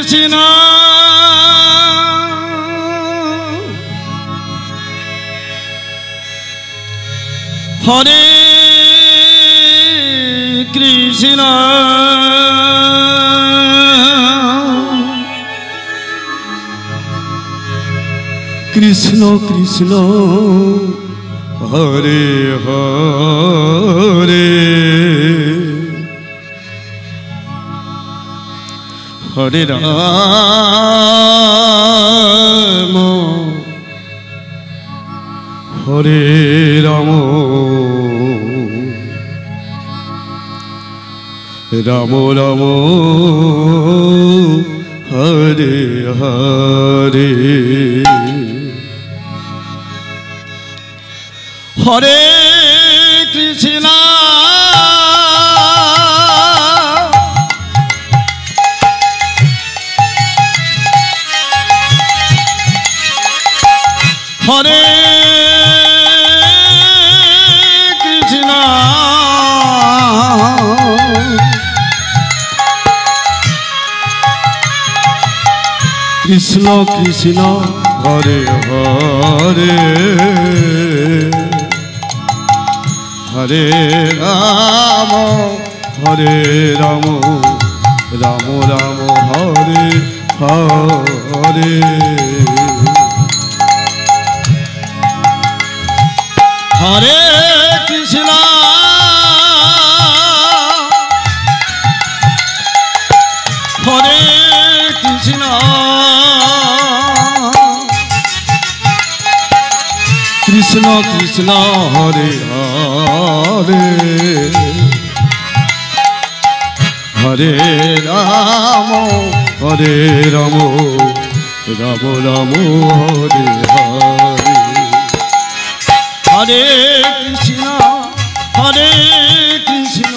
কৃষ্ণ হরে কৃষ্ণ কৃষ্ণ কৃষ্ণ হরে হরে হরে রাম হরে রাম রাম রাম হরে হরে হরে কৃষ্ণ হরে কৃষ্ণ কৃষ্ণ কৃষ্ণ হরে হরে হরে রাম হরে রাম রাম রাম হরে হরে হরে কৃষ্ণ হরে কৃষ্ণ কৃষ্ণ কৃষ্ণ হরে হরে হরে রাম হরে রাম রাম রাম হরে হরে হরে কৃষ্ণ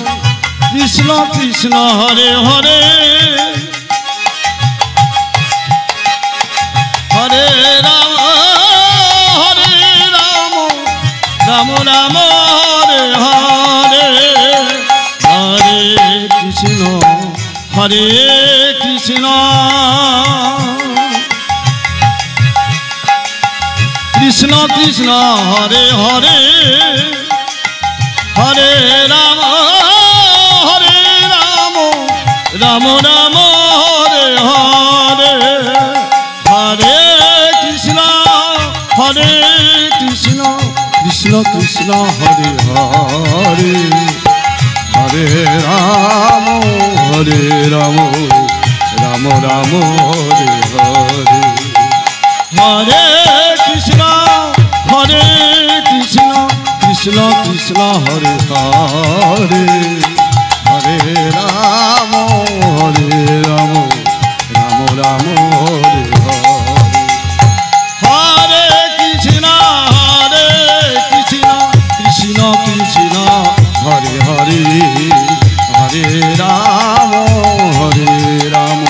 কৃষ্ণ কৃষ্ণ হরে হরে হরে রাম রাম রাম হরে হরে হরে কৃষ্ণ কৃষ্ণ কৃষ্ণ হরে হরে হরে রাম রাম রাম হরে হরে হরে কৃষ্ণ কৃষ্ণ কৃষ্ণ হরে হরে হরে রাম রাম রাম হরে হরে হরে কৃষ্ণ কৃষ্ণ কৃষ্ণ হরে হরে হরে রাম রাম রাম হরে হরে হরে কৃষ্ণ কৃষ্ণ কৃষ্ণ হরে হরে হরে রাম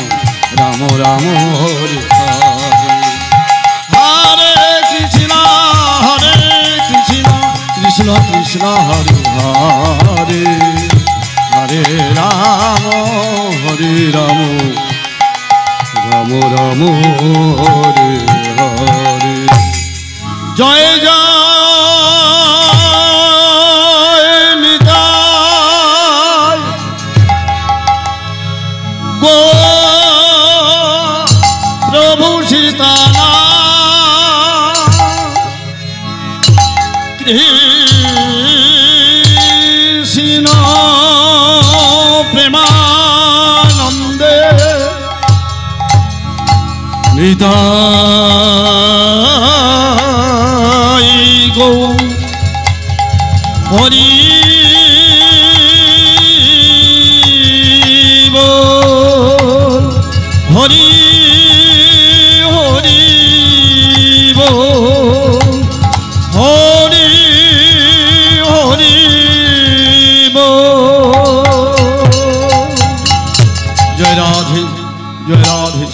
রাম রাম হরে হরে হরে কৃষ্ণ কৃষ্ণ কৃষ্ণ হরে হরে হরে রাম রাম রাম হরে হরে জয় জয় নিতাই গো প্রভু সীতানা কৃষ্ণ প্রেমানন্দে নিতাই গো হরি বল হরি হরি বল হরি হরি বল জয় রাধে জয় রাধে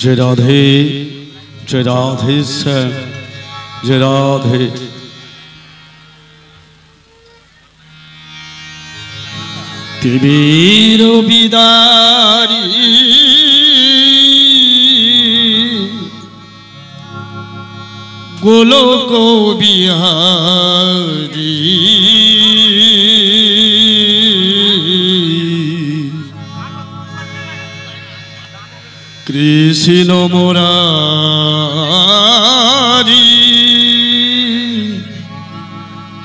जय राधे जय राधे श्याम जय राधे। देवीर बिदारी गोलोक बिहारी कृष्ण मुरारी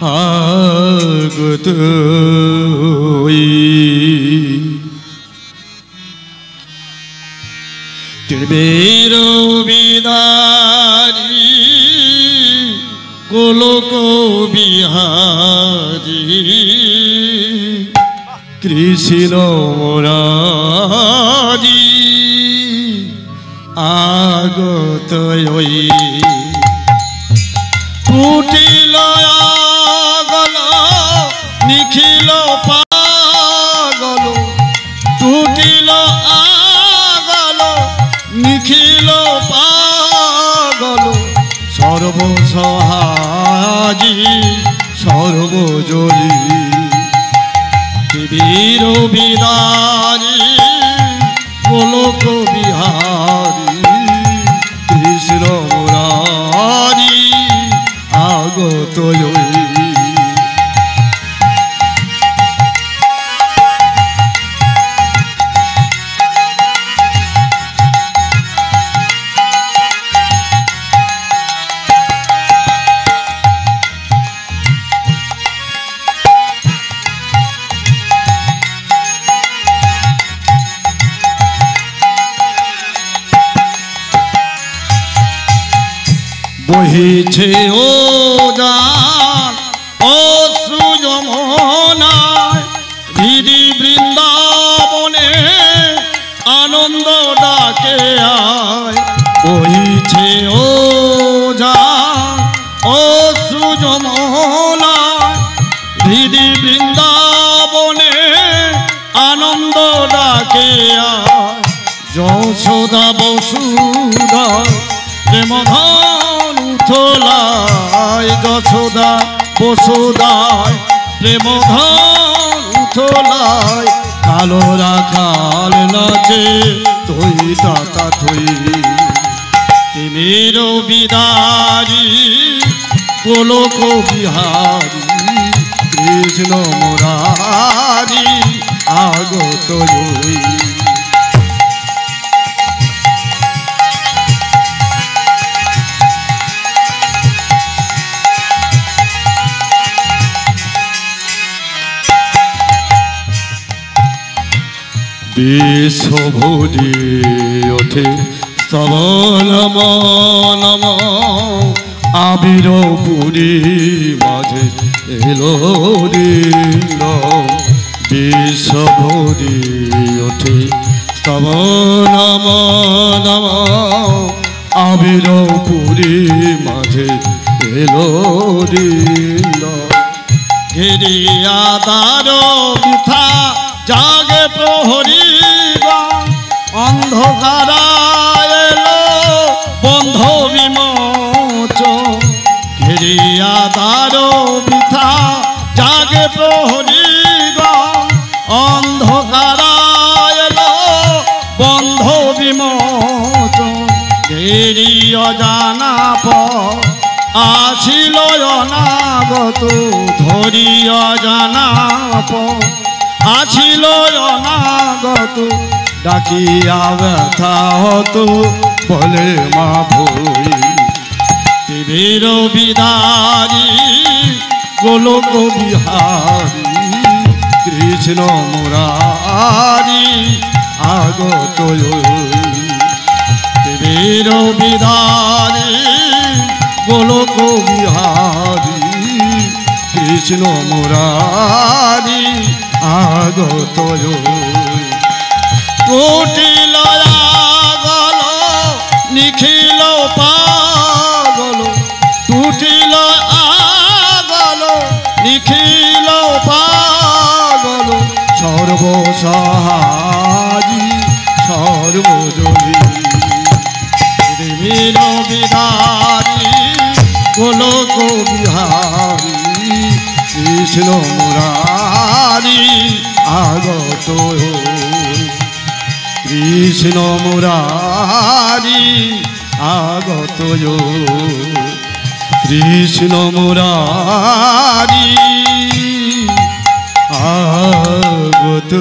आगत देवीर बिदारी गोलोक बिहारी कृष्ण मुरारी आगत टूटिल आगल निखिल पागल टूटिल आगल निखिल पागल सर्वसहाजी सर्वजली देवीर बिदारी गोलोक बिहारी कृष्ण मुरारी आगत বহিছে ও জান অশ্রু যমুনায় হৃদি বৃন্দাবনে আনন্দ ডাকে আয় বহিছে ও জান অশ্রু যমুনায় হৃদি বৃন্দাবনে আনন্দ ডাকে আয় যশোদা বসুধা প্রেমধন উথলায় যশোদা বসুধায় প্রেমধন উথলায় কালো রাখাল নাচে থই তাতা থই তিমির বিদারি গোলোক বিহারি কৃষ্ণ মুরারি আগত বিশ্বভূরি ওঠে স্তবন নম আবির পুরী মাঝে এলো বিশ্বভূরি ওঠে স্তবন নম আবির পুরী মাঝে এলো ঘেরিয়া দ্বার বৃথা জাগে প্রহরী অন্ধকারা এলো বন্ধ বিমোচন ঘেরিয়া দ্বার বৃথা জাগে প্রহরী অন্ধকারা এলো বন্ধ বিমোচন ঘেরি অজানা পথ আসিল অনাগত ধরি অজানা পথ আসিল অনাগত ডাকিয়া ব্যথা হতো বলে মা ভই দেবীর বিদারি গোলোক বিহারি কৃষ্ণ মুরারি আগত দেবীর বিদারি গোলোক বিহারি কৃষ্ণ মুরারি আগত কুটিল আগল নিখিল পাগল টুটিল আগল নিখিল পাগল সর্বসহাজি সর্বজনী বিহারী কৃষ্ণ মুরারি আগত কৃষ্ণ মুরারি আগত কৃষ্ণ মুরারি আগত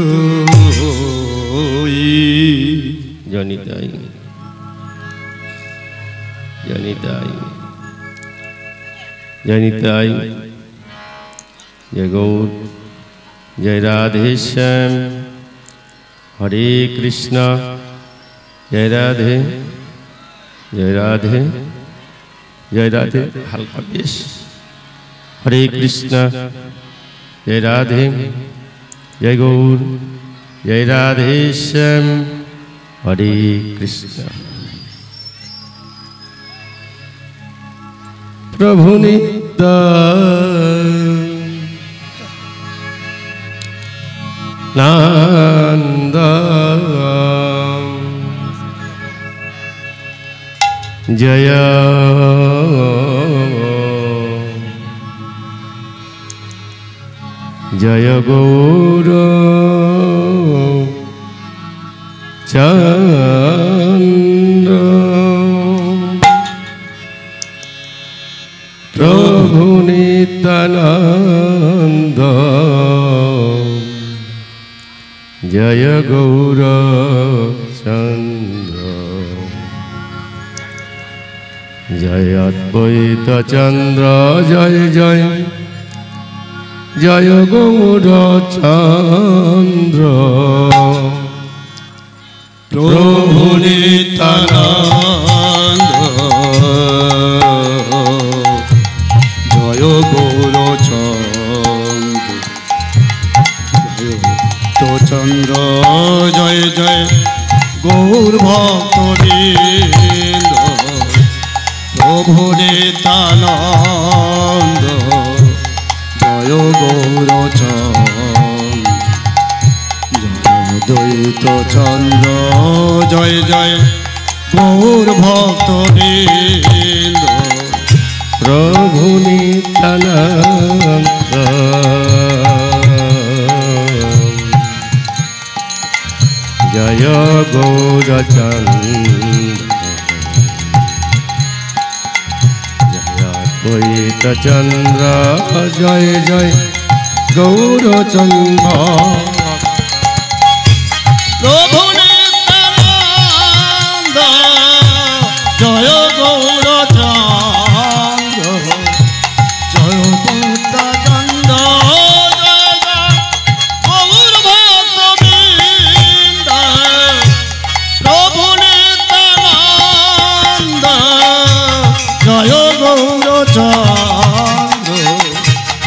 জনিতাই জনিতাই जनिताई जय गौर जय राधे श्याम हरे कृष्णा जय राधे जय राधे जय राधे हल्का बेश हरे कृष्णा जय राधे जय गौर जय राधे श्याम हरे कृष्णा प्रभु नित्यानंद जय जय गौर चंद्र प्रभु नित्यानंद जय गौर चंद्र जय अद्वैत चंद्र जय जय जय गौर चंद्र प्रभु नित्यानंद जय गौर चंद्र जय जय गौर भक्तवृंद प्रभु नित्यानंद जय गौर चंद्र जय द्वैत चंद्र जय जय गौर भक्तवृंद प्रभु नित्यानंद जय गौर चंद्र जय अद्वैत चंद्र जय जय गौर चंद्र प्रभु नित्यानंद जय गौर चंद्र जय बुद्ध चंद्र जय जय गौर भक्तवृंद प्रभु नित्यानंद जय गौर चंद्र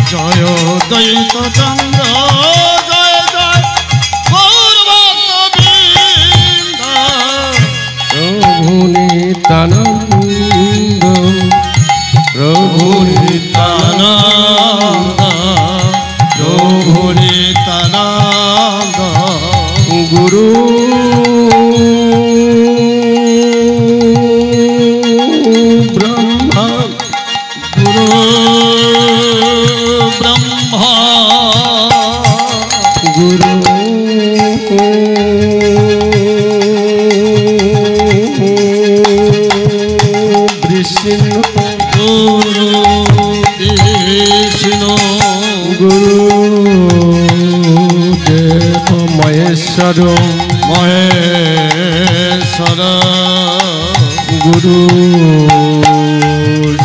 जय द्वैत चंद्र जय जय गौर भक्तवृंद प्रभु नित्यानंद प्रभु नित्यानंद प्रभु नित्यानंद गुरु ब्रह्मा गुरु ब्रह्मा गुरु विष्णु गुरु विष्णु गुरुदेव महेश्वर महेश्वर गुरु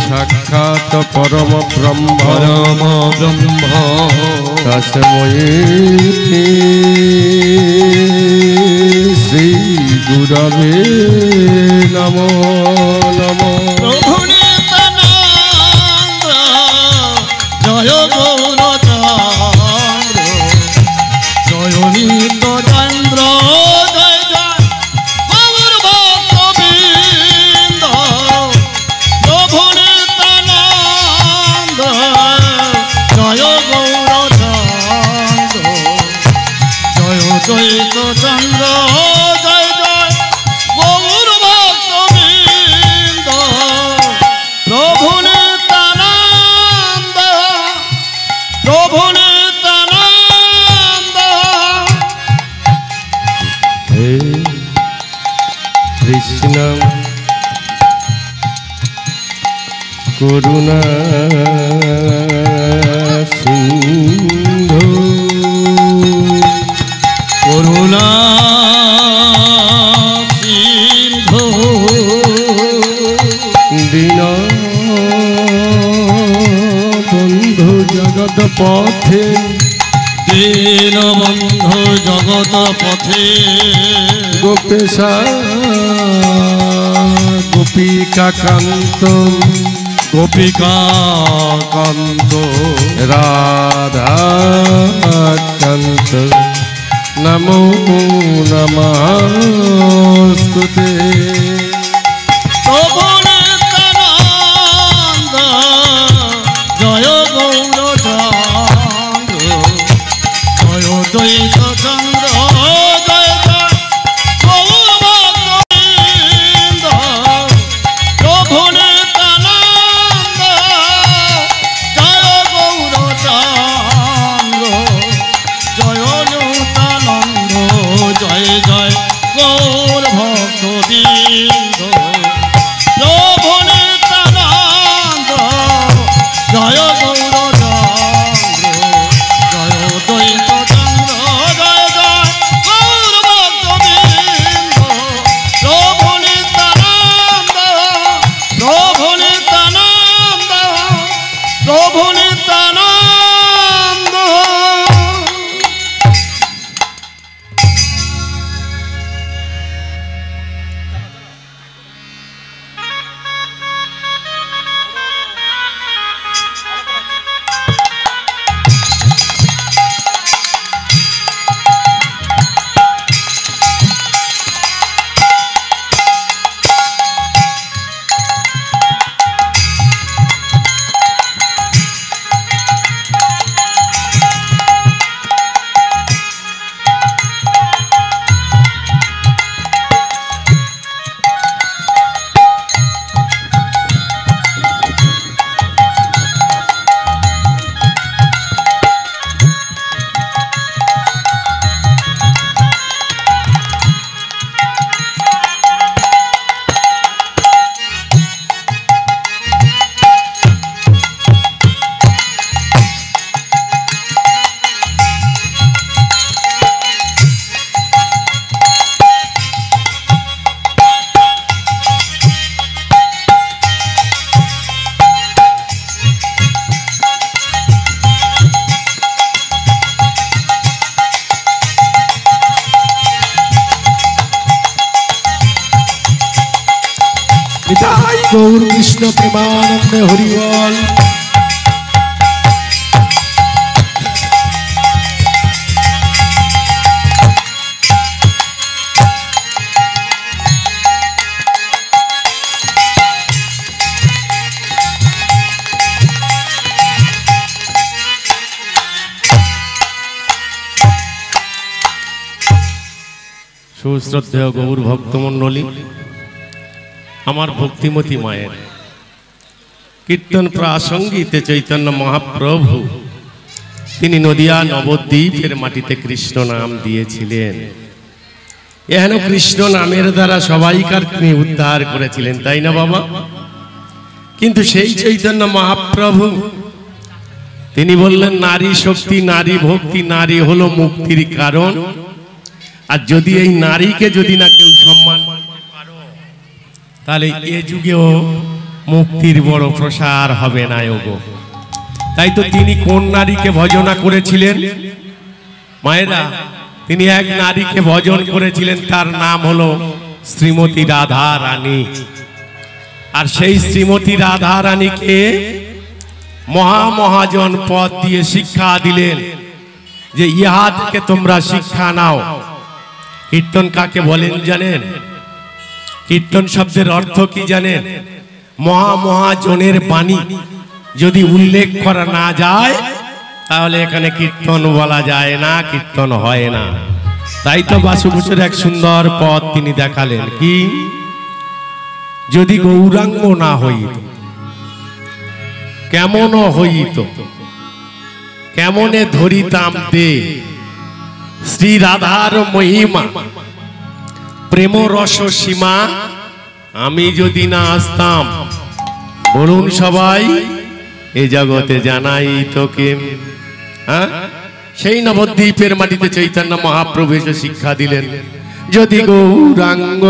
साक्षात परम ब्रह्म परम ब्रह्म तस्मै श्री गुरवे नमो नमो प्रभु नित्यानंद जय गौर चंद्र जय नित्य चंद्र जय जय गौर भक्तवृंद प्रभु नित्यानंद जय गौर चंद्र जय द्वैत चंद्र जय जय गौर भक्तवृंद প্রভু নিত্যানন্দ হে কৃষ্ণ করুণা সিন্ধু করুণা সিন্ধু দীন বন্ধু জগৎ পথে দীনবন্ধু জগৎ পথে গোপেশা গোপিকা কান্ত গোপিকা কান্ত রাধা কান্ত নমো নমস্তুতে প্রভু নিত্যানন্দ জয় গৌরচন্দ্র জয় দ্বৈত চন্দ্র জয় জয় গৌরভক্তবৃন্দ প্রভু নিত্যানন্দ জয় গৌরচন্দ্র জয় নিত্যানন্দ জয় জয় গৌর ভক্তবৃন্দ প্রভু নিত্যানন্দ জয় গৌরচন্দ্র জয় দ্বৈত চন্দ্র জয় জয় গৌর ভক্তবৃন্দ প্রভু নিত্যানন্দ প্রভু নিত্যানন্দ প্রভু নিত্যানন্দ। নিতাই গৌর কৃষ্ণ প্রেমানন্দে হরিবল। সুশ্রদ্ধেয় গৌর ভক্তমণ্ডলী, আমার ভক্তিমতী মায়ের কীর্তন প্রাসঙ্গিতে চৈতন্য মহাপ্রভু তিনি নদিয়া নবদ্বীপের মাটিতে কৃষ্ণ নাম দিয়েছিলেন। এহেন কৃষ্ণ নামের দ্বারা সবাইকার তিনি উদ্ধার করেছিলেন, তাই না বাবা? কিন্তু সেই চৈতন্য মহাপ্রভু তিনি বললেন নারী শক্তি, নারী ভক্তি, নারী হলো মুক্তির কারণ। আর যদি এই নারীকে যদি না কেউ সম্মান তাহলে এ যুগেও মুক্তির বড় প্রসার হবে না ওগো। তাই তো তিনি কোন নারীকে ভজনা করেছিলেন মায়েরা? তিনি এক নারীকে ভজন করেছিলেন, তার নাম হলো শ্রীমতী রাধা রানী। আর সেই শ্রীমতী রাধা রানীকে মহাজন পদ দিয়ে শিক্ষা দিলেন যে ইহা থেকে তোমরা শিক্ষা নাও। কীর্তন কাকে বলেন জানেন? কীর্তন শব্দের অর্থ কি জানেন? মহাজনের বাণী যদি উল্লেখ করা না যায় তাহলে এখানে কীর্তন বলা যায় না, কীর্তন হয় না। তাই তো বাসুঘোষের এক সুন্দর পথ তিনি দেখালেন, কি যদি গৌরাঙ্গ না হইত কেমন হইত, কেমনে ধরিতাম দে শ্রী রাধার মহিমা প্রেম রস সীমা আমি যদি না আসতাম বলুন সবাই এ জগতে জানাই তোকে হ্যাঁ সেই নবদ্বীপের মাটিতে চৈতন্য মহাপ্রভু এসে শিক্ষা দিলেন যদি গৌরাঙ্গ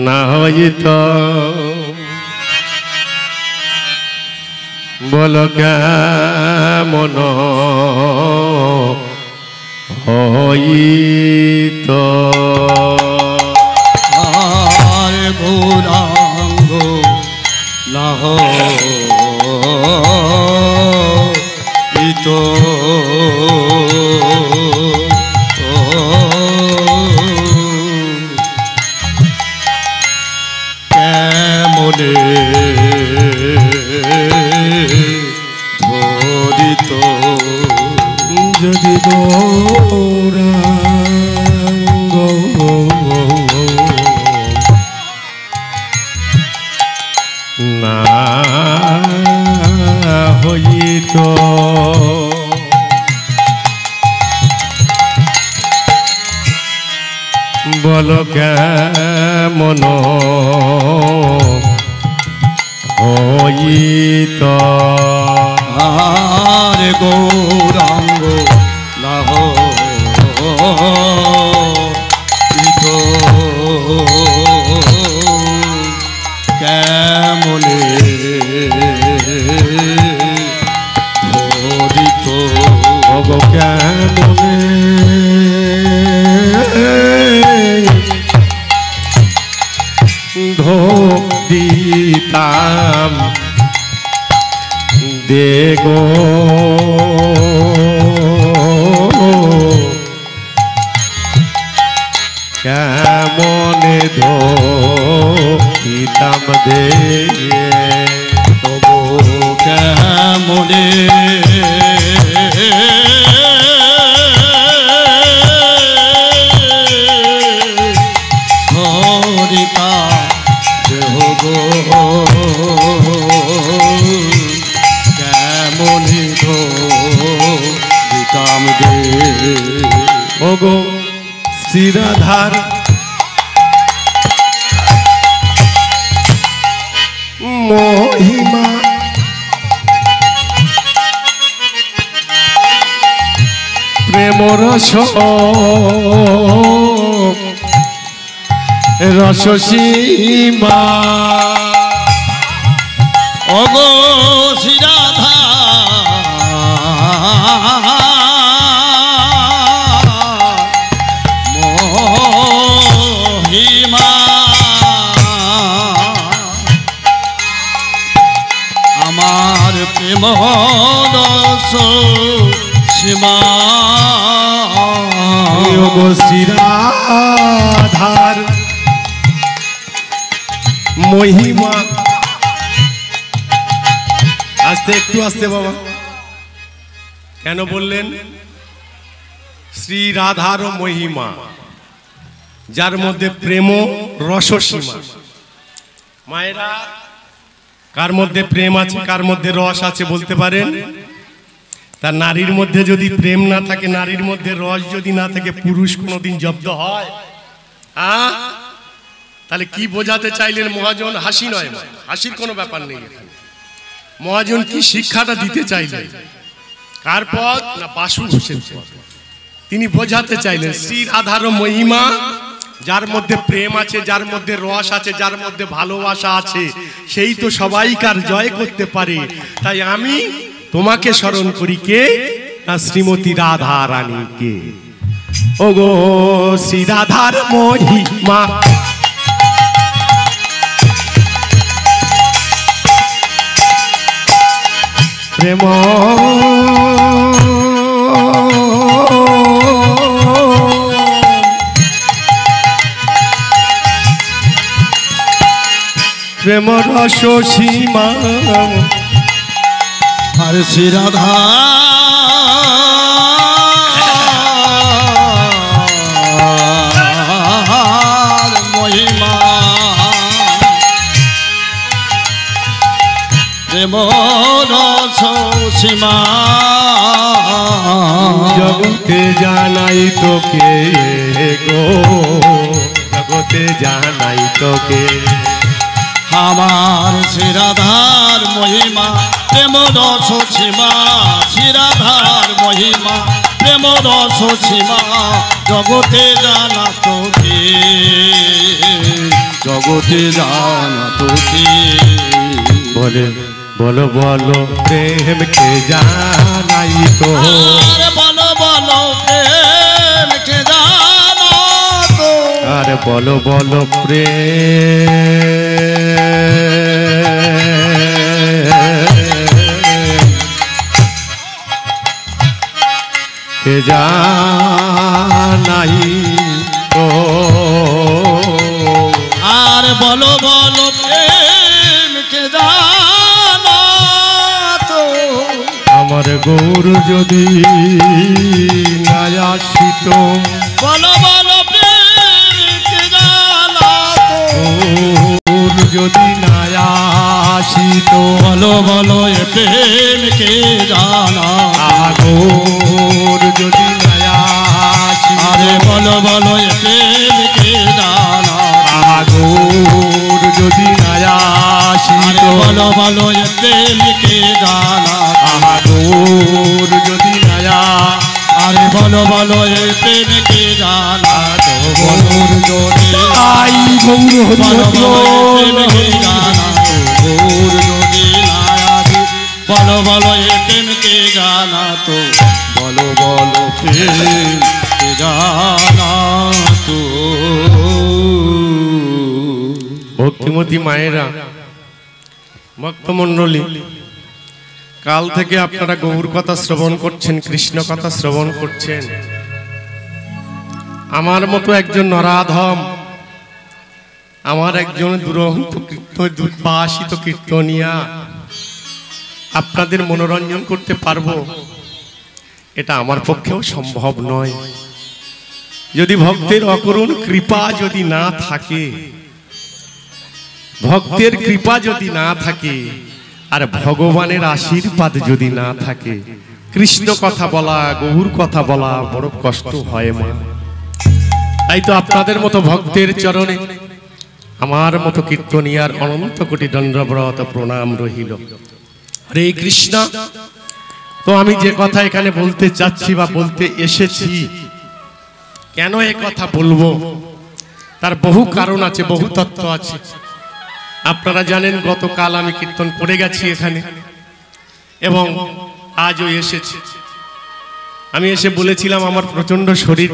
না হইত বল কেমন হইত আর গৌরাঙ্গ না হইত কেমনে ধরিত যদি গৌরাঙ্গ না হইত বল কেমন হইত আর গৌরাঙ্গ না হইত কেমনে ধরিত অগ কেমনে ধরিতাম দেগো কেমনে ধরিতাম দে তবু কেমনে ধরিতা দেহ গো কেমনে ধরিতাম দে ওগো শ্রীরাধার মহিমা প্রেম রস রসসীমা অগো শ্রীরাধা মহিমা আমার প্রেম রস সীমা ওগো শ্রীরাধার মহিমা আস্তে একটু আস্তে বাবা কেন বললেন শ্রী রাধার মহিমা যার মধ্যে প্রেম রসসীমা মায়েরা কার মধ্যে প্রেম আছে কার মধ্যে রস আছে বলতে পারেন তার নারীর মধ্যে যদি প্রেম না থাকে নারীর মধ্যে রস যদি না থাকে পুরুষ কোনোদিন জব্দ হয় তাহলে কি বোঝাতে চাইলেন মহাজন হাসি নয় হাসির কোনো ব্যাপার নেই এখানে মহাজন কি শিক্ষাটা দিতে চাইলেন কার পথ না বাসু হোসেন তিনি বোঝাতে চাইলেন শ্রী রাধার মহিমা যার মধ্যে প্রেম আছে যার মধ্যে রস আছে যার মধ্যে ভালোবাসা আছে সেই তো সবাইকার জয় করতে পারে তাই আমি তোমাকে স্মরণ করি কে না শ্রীমতী রাধা রানীকে ওগো শ্রী রাধার মহিমা প্রেম প্রেম রস সীমা আর শ্রীরাধা মহিমা প্রেম রস সীমা জগতে জানাই তোকে গো, জগতে জানাই তোকে। আমার শ্রীরাধার মহিমা প্রেম রস সীমা, শ্রীরাধার মহিমা প্রেম রস সীমা জগতে জানা তোকে, জগতে জানা তোকে। বলে বলো বলো প্রেমকে জানাই তো, আরে বলো বলো প্রেমকে জানা তো, আর বলো বলো প্রেমকে জানাই তো, আর বলো বলো প্রেমকে জানা তো। আমার গৌর যদি না আসিত, বলো বলো প্রেমকে জানা তো, গৌর যদি না আসিত, বলো বলো এ প্রেমকে জানা। গৌর যদি না আসিত, আরে বলো বলো এ প্রেমকে জানা। গৌর যদি না আসিত, আরে বলো বলো এ প্রেমকে জানা। গৌর যদি না, আরে বলো বলো এ প্রেমকে জানা তো। গৌর যদি আই গৌর বলো বলো এ প্রেমকে জানা তো। গৌর যদি না আসে, বলো বলো এ প্রেমকে জানা তো। বলো বলো প্রেমকে জানা তো। ভক্তিমতী মায়েরা, ভক্তমণ্ডলী, কাল থেকে আপনারা গৌর কথা শ্রবণ করছেন, কৃষ্ণ কথা শ্রবণ করছেন। আমার মতো একজন নরাধম, আমার একজন দুরন্ত দুর্বাসিত কীর্তনিয়া আপনাদের মনোরঞ্জন করতে পারবো, এটা আমার পক্ষেও সম্ভব নয়। যদি ভক্তের অকরুণ কৃপা যদি না থাকে, ভক্তের কৃপা যদি না থাকে, আর ভগবানের আশীর্বাদ যদি না থাকে, কৃষ্ণ কথা বলা, গৌর কথা বলা বড় কষ্ট হয় মা। তাই তো আপনাদের মতো ভক্তের চরণে আমার মতো কীর্তনিয়ার অনন্ত কোটি দণ্ডব্রত প্রণাম রহিল। হরে কৃষ্ণ। তো আমি যে কথা এখানে বলতে চাচ্ছি বা বলতে এসেছি, কেন এ কথা বলবো, তার বহু কারণ আছে, বহু তত্ত্ব আছে। আপনারা জানেন গতকাল আমি কীর্তন করে গেছি এখানে, এবং আজও এসেছি। আমি এসে বলেছিলাম আমার প্রচন্ড শরীর,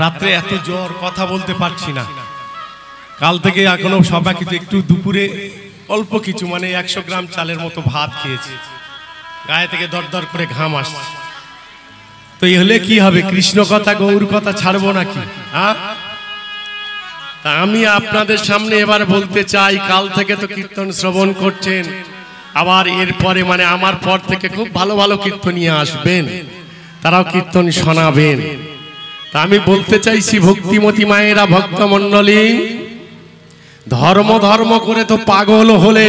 রাত্রে এত জ্বর, কথা বলতে পারছি না। কাল থেকে এখনো সবাই কিছু একটু দুপুরে অল্প কিছু, মানে 100 গ্রাম চালের মতো ভাত খেয়েছি, গায়ে থেকে দরদর করে ঘাম আসছে। তো এই হলে কি হবে, কৃষ্ণ কথা গৌর কথা ছাড়বো নাকি? হ্যাঁ, তা আমি আপনাদের সামনে এবার বলতে চাই, কাল থেকে তো কীর্তন শ্রবণ করছেন, আবার এরপরে মানে আমার পর থেকে খুব ভালো ভালো কীর্তনিয়া আসবেন, তারাও কীর্তন শোনাবেন। তা আমি বলতে চাইছি, ভক্তিমতী মায়েরা, ভক্তমণ্ডলী, ধর্ম ধর্ম করে তো পাগল হলে,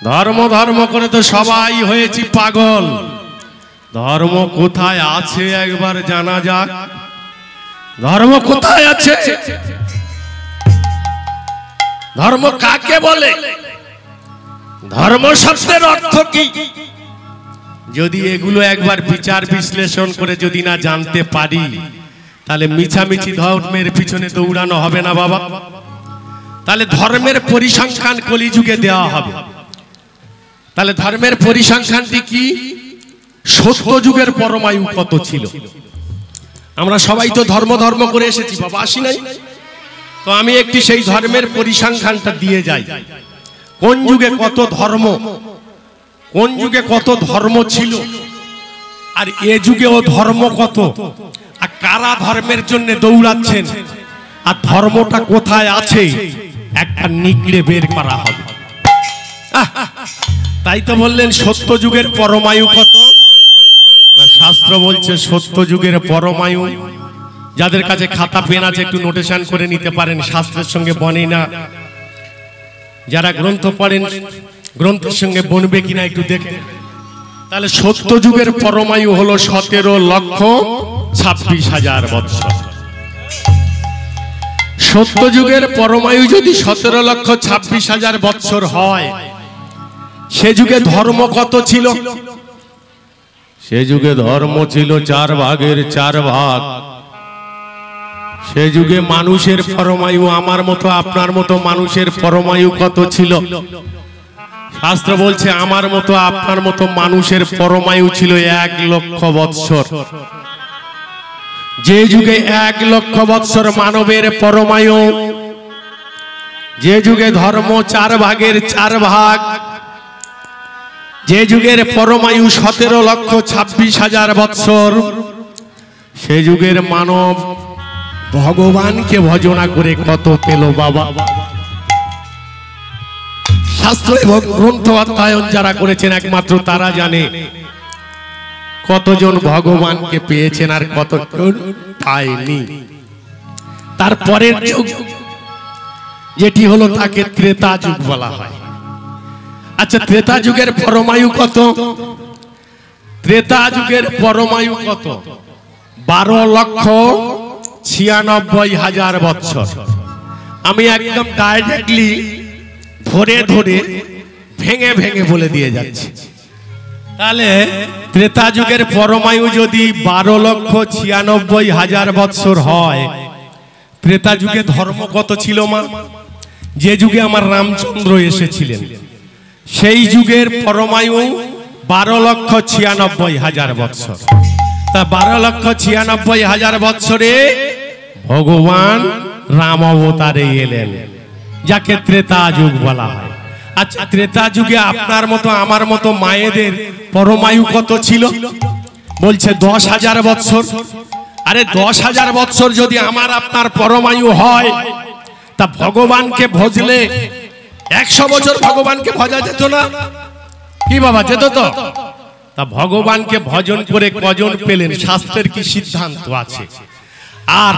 ধর্ম ধর্ম করে তো সবাই হয়েছি পাগল। ধর্ম কোথায় আছে একবার জানা যাক। ধর্ম কোথায় আছে? ধর্ম কাকে বলে? ধর্ম শব্দের অর্থ কি? যদি এগুলো একবার বিচার বিশ্লেষণ করে যদি না জানতে পারি, তাহলে মিছামিছি ধর্মের পিছনে দৌড়ানো হবে না বাবা। তাহলে ধর্মের পরিসংখ্যান কলিযুগে দেওয়া হবে। তাহলে ধর্মের পরিসংখ্যানটি কি? সত্য যুগের পরমায়ু কত ছিল? আমরা সবাই তো ধর্ম ধর্ম করে এসেছি বাবা, আসি নাই? তো আমি একটি সেই ধর্মের পরিসংখ্যানটা দিয়ে যাই। কোন যুগে কত ধর্ম, কোন যুগে কত ধর্ম ছিল, আর এ যুগেও ধর্ম কত, আর কারা ধর্মের জন্য দৌড়াচ্ছেন, আর ধর্মটা কোথায় আছে একটা নিগড়ে বের করা হবে। তাই তো বললেন সত্য যুগের পরমায়ু কত না, শাস্ত্র বলছে সত্য যুগের পরমায়ু, যাদের কাছে খাতা পেন আছে একটু নোটেশন করে নিতে পারেন, শাস্ত্রের সঙ্গে বনে না। যারা গ্রন্থ পড়েন গ্রন্থের সঙ্গে বনবে কিনা একটু দেখেন। তাহলে সত্য যুগের পরমায়ু হলো 17,26,000 বৎসর। সত্য যুগের পরমায়ু যদি 17,26,000 বৎসর হয়, সে যুগে ধর্ম কত ছিল? সে যুগে ধর্ম ছিল 4 ভাগের 4 ভাগ। সে যুগে মানুষের পরমায়ু আমার মতো আপনার মতো মানুষের পরমায়ু কত ছিল? শাস্ত্র বলছে আমার মতো আপনার মতো মানুষের পরমায়ু ছিল 1,00,000 বৎসর। যে যুগে 1,00,000 বৎসর মানবের পরমায়ু, যে যুগে ধর্ম 4 ভাগের 4 ভাগ, যে যুগের পরমায়ু 17,26,000 বৎসর, সে যুগের মানব ভগবানকে ভজনা করে কত পেল বাবা? শাস্ত্র এবং গ্রন্থ অধ্যয়ন যারা করেছেন একমাত্র তারা জানে কতজন ভগবানকে পেয়েছেন আর কতজন পায়নি। তারপরের যুগ যেটি হলো তাকে ত্রেতা যুগ বলা হয়। আচ্ছা, ত্রেতা যুগের পরমায়ু কত? ত্রেতা যুগের পরমায়ু কত? 12,96,000 বৎসর। আমি একদম ডাইরেক্টলি ধরে ধরে ভেঙে ভেঙে বলে দিয়ে যাচ্ছি। তাহলে ত্রেতা যুগের পরমায়ু যদি 12,96,000 বৎসর হয়, ত্রেতা যুগে ধর্ম কত ছিল মা? যে যুগে আমার রামচন্দ্র এসেছিলেন সেই যুগের পরমায়ু 12,96,000 বৎসর। তা 12,96,000 বৎসরে ভগবান রাম অবতারে এলেন, যাকে ত্রেতা যুগ বলা হয়। আচ্ছা, ত্রেতা যুগে আপনার মতো আমার মতো মায়েদের পরমায়ু কত ছিল? বলছে 10,000 বৎসর। আরে 10,000 বৎসর যদি আমার আপনার পরমায়ু হয়, তা ভগবানকে ভজলে 100 বছর ভগবানকে ভজা যেত না কি বাবা? যেত তো। তা ভগবানকে ভজন করে কজন পেলেন? শাস্ত্রের কি সিদ্ধান্ত আছে? আর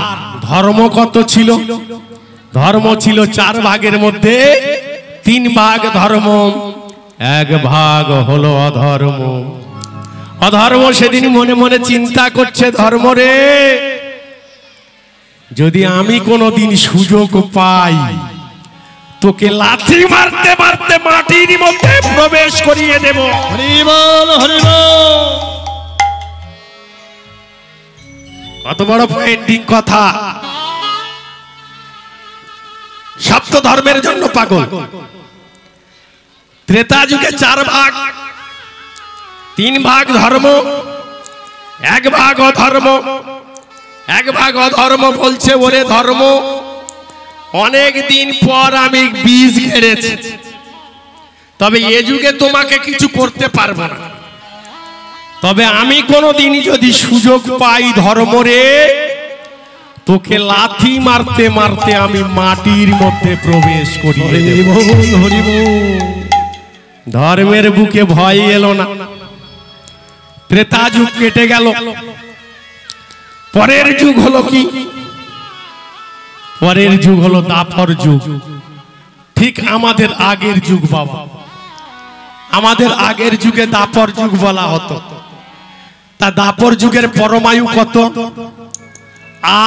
ধর্ম কত ছিল? ধর্ম ছিল 4 ভাগের মধ্যে 3 ভাগ ধর্ম, 1 ভাগ হলো অধর্ম। অধর্ম সেদিন মনে মনে চিন্তা করছে, ধর্ম রে, যদি আমি কোনোদিন সুযোগ পাই তোকে লাথি মারতে মারতে মাটির মধ্যে প্রবেশ করিয়ে দেব। হরি বল, হরি বল। কত বড় পয়েন্টিং কথা! সপ্ত ধর্মের জন্য পাগল। ত্রেতা যুগে 4 ভাগ, 3 ভাগ ধর্ম, 1 ভাগ অধর্ম। 1 ভাগ অধর্ম বলছে, ওরে ধর্ম, অনেক দিন পর আমি বীজ ঘেরেছি, তবে এ যুগে তোমাকে কিছু করতে পারবো না। তবে আমি কোনোদিন যদি সুযোগ পাই ধর্ম রে, তোকে লাথি মারতে মারতে আমি মাটির মধ্যে প্রবেশ করি। ধর্মের বুকে ভয় এলো না। ত্রেতা যুগ কেটে গেল। পরের যুগ হলো কি? পরের যুগ হলো দাপর যুগ। ঠিক আমাদের আগের যুগ বাবা। আমাদের আগের যুগে দাপর যুগ বলা হতো। তা দাপর যুগের পরমায়ু কত?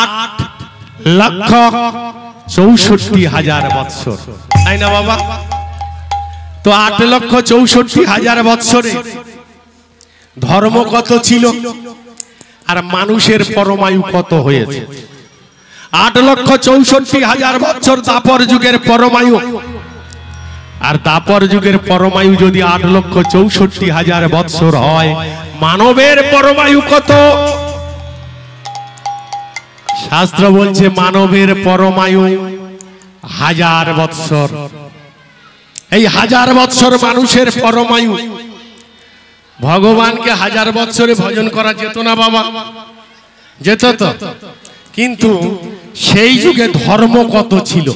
8,64,000 বৎসর, তাই না বাবা? তো 8,64,000 বৎসরে ধর্ম কত ছিল আর মানুষের পরমায়ু কত হয়েছে? 8,64,000 বৎসর দাপর যুগের পরমায়ু। আর দাপর যুগের পরমায়ু যদি 8,64,000 বৎসর হয়, মানবের পরমায়ু কত? শাস্ত্র বলছে মানবের পরমায়ু 1000 বৎসর। এই 1000 বৎসর মানুষের পরমায়ু। ভগবানকে 1000 বৎসরে ভজন করা যেত না বাবা? যেত তো। কিন্তু সেই যুগে ধর্ম কত ছিল?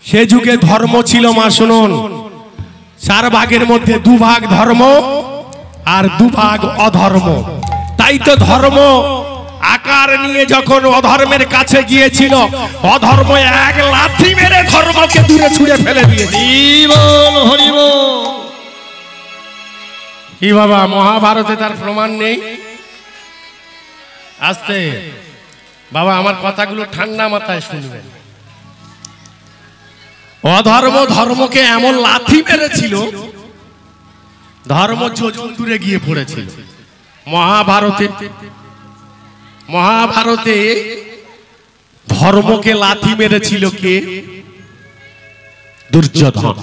সে যুগে ধর্ম ছিল মা শুনুন, 4 ভাগের মধ্যে 2 ভাগ ধর্ম আর 2 ভাগ অধর্ম। তাই তো ধর্ম আকার নিয়ে যখন অধর্মের কাছে গিয়েছিল, অধর্ম 1 লাথি মেরে ধর্মকে দূরে ছুঁড়ে ফেলে দিয়েছে। হরি বল, হরি বল। কি বাবা মহাভারতে তার প্রমাণ নেই? আস্তে বাবা আমার কথাগুলো ঠান্ডা মাথায় শুনবেন। অধর্ম ধর্মকে এমন লাথি মেরেছিল, ধর্ম যোজন দূরে গিয়ে পড়েছিল। মহাভারতে ধর্মকে লাথি মেরেছিল কে? দুর্যোধন।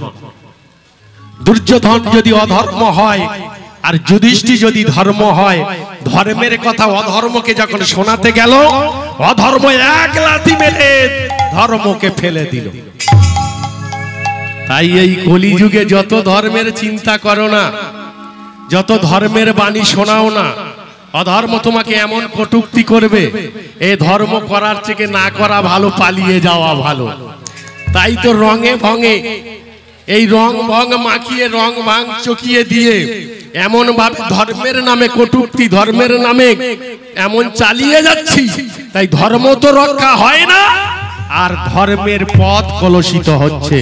দুর্যোধন যদি অধর্ম হয় আর যুধিষ্ঠির যদি ধর্ম হয়, ধর্মের কথা অধর্মকে যখন শোনাতে গেল, অধর্ম এক লাথি মেরে ধর্মকে ফেলে দিল। তাই এই কলিযুগে যত ধর্মের চিন্তা করো না, যত ধর্মের বাণী শোনাও না, অধর্ম তোমাকে এমন কটূক্তি করবে, এই ধর্ম করার থেকে না করা ভালো, পালিয়ে যাওয়া ভালো। তাই তো রঙে ভঙে এই রং ভং মাখিয়ে রং ভাঙ চকিয়ে দিয়ে এমন ভাবে ধর্মের নামে কটূক্তি, ধর্মের নামে এমন চালিয়ে যাচ্ছি, তাই ধর্ম তো রক্ষা হয় না, আর ধর্মের পথ কলুষিত হচ্ছে।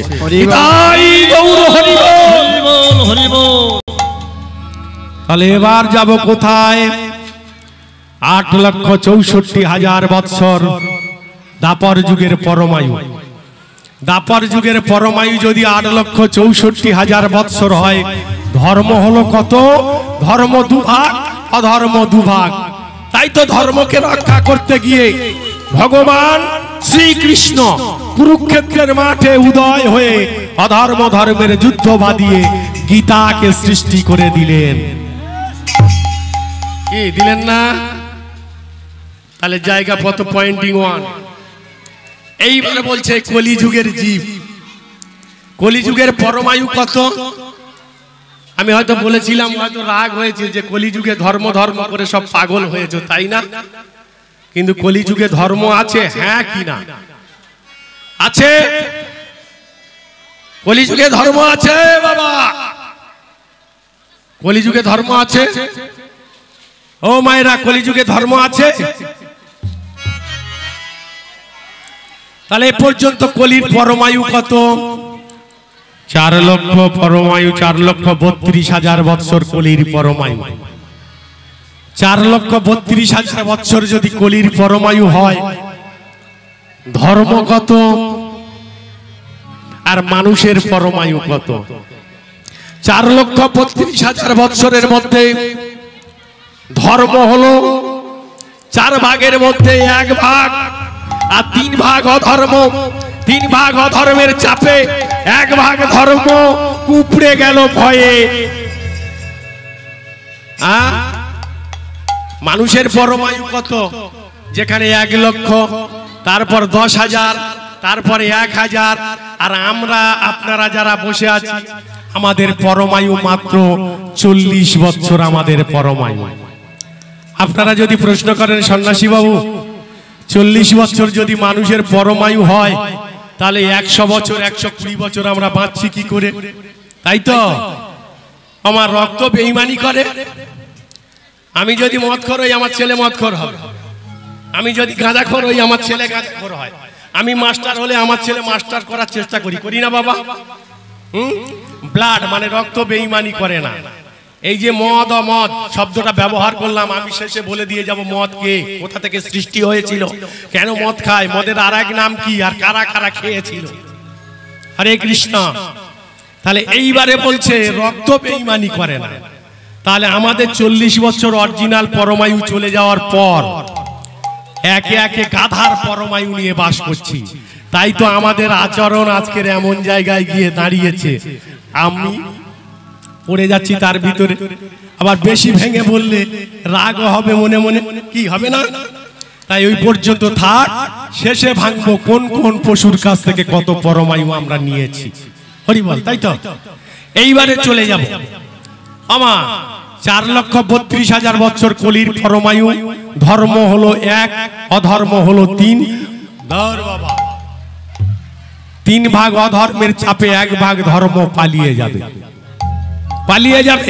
তাহলে এবার যাব কোথায়? 8,64,000 বৎসর দাপর যুগের পরমায়ু। দাপর যুগের পরমায়ু যদি 8,64,000 বৎসর হয়, ধর্ম হলো কত? ধর্ম দুভাগ, অধর্ম দুভাগ। তাই তো ধর্মকে রক্ষা করতে গিয়ে ভগবান শ্রীকৃষ্ণ কুরুক্ষেত্রের মাঠে উদয় হয়ে অধর্ম ধর্মের যুদ্ধ বাঁধিয়ে গীতাকে সৃষ্টি করে দিলেন। কি দিলেন না? তাহলে জায়গা কত? পয়েন্টিং 1। এইবার বলছে কলিযুগের জীব, কলিযুগের পরমায়ু কত? আমি হয়তো বলেছিলাম, হয়তো রাগ হয়েছে যে কলিযুগে ধর্ম ধর্ম করে সব পাগল হয়েছে, তাই না? কিন্তু কলিযুগে ধর্ম আছে, হ্যাঁ কি না? আছে। কলিযুগে ধর্ম আছে বাবা, কলিযুগে ধর্ম আছে। ও মায়েরা, কলিযুগে ধর্ম আছে। তাহলে এ পর্যন্ত কলির পরমায়ু কত? 4 লক্ষ পরমায়ু, 4,32,000 বৎসর কলির পরমায়ু। 4,32,000 বৎসর যদি কলির পরমায়ু হয়, ধর্ম কত আর মানুষের পরমায়ু কত? 4,32,000 বৎসরের মধ্যে ধর্ম হলো 4 ভাগের মধ্যে 1 ভাগ, আর 3 ভাগ অধর্ম। 3 ভাগ অধর্মের চাপে 1 ভাগ ধর্ম উপড়ে গেল ভয়ে। মানুষের পরমায়ু কত? যেখানে 1 লক্ষ, তারপর 10,000, তারপরে 1,000, আর আমরা আপনারা যারা বসে আছি, আমাদের পরমায়ু মাত্র 40 বছর। আমাদের পরমায়ু। আপনারা যদি প্রশ্ন করেন সন্ন্যাসী বাবু, 40 বছর যদি মানুষের পরমায়ু হয়, তাহলে 100 বছর 120 বছর আমরা বাঁচছি কি করে? তাই তো আমার রক্ত বেঈমানি করে। আমি যদি মদখোর হই, আমার ছেলে মদখোর হবে। আমি যদি গাঁজাখোর হই, আমার ছেলে গাঁজাখোর হয়। আমি মাস্টার হলে আমার ছেলে মাস্টার করার চেষ্টা করি না বাবা? ব্লাড মানে রক্ত বেঈমানি করে না। এই যে মদ অমদ শব্দটা ব্যবহার করলাম, আমি শেষে বলে দিয়ে যাব মদ কে, কোথা থেকে সৃষ্টি হয়েছিল, কেন মদ খায়, মদের আরেক নাম কি, আর কারা কারা খেয়েছিল। হরে কৃষ্ণ। তাহলে এইবারে বলছে রক্ত বেঈমানি করে না। তাহলে আমাদের 40 বছর অরিজিনাল পরমায়ু চলে যাওয়ার পর একে একে গাধার পরমায়ু নিয়ে বাস করছি। তাই তো আমাদের আচরণ আজকের এমন জায়গায় গিয়ে দাঁড়িয়েছে। আমি পড়ে যাচ্ছি তার ভিতরে। আবার বেশি ভেঙে বললে রাগ হবে মনে মনে, কি হবে না? তাই ওই পর্যন্ত থাক, শেষে ভাঙবো কোন কোন পশুর কাছ থেকে কত পরমায়ু আমরা নিয়েছি। হরি বল। তাই তো এইবারে চলে যাব আমার 4,32,000 বছর কলির পরমায়ু। ধর্ম হলো 1, অধর্ম হলো 3। ধর বাবা, 3 ভাগ অধর্মের চাপে 1 ভাগ ধর্ম পালিয়ে যাবে। পালিয়ে যাবে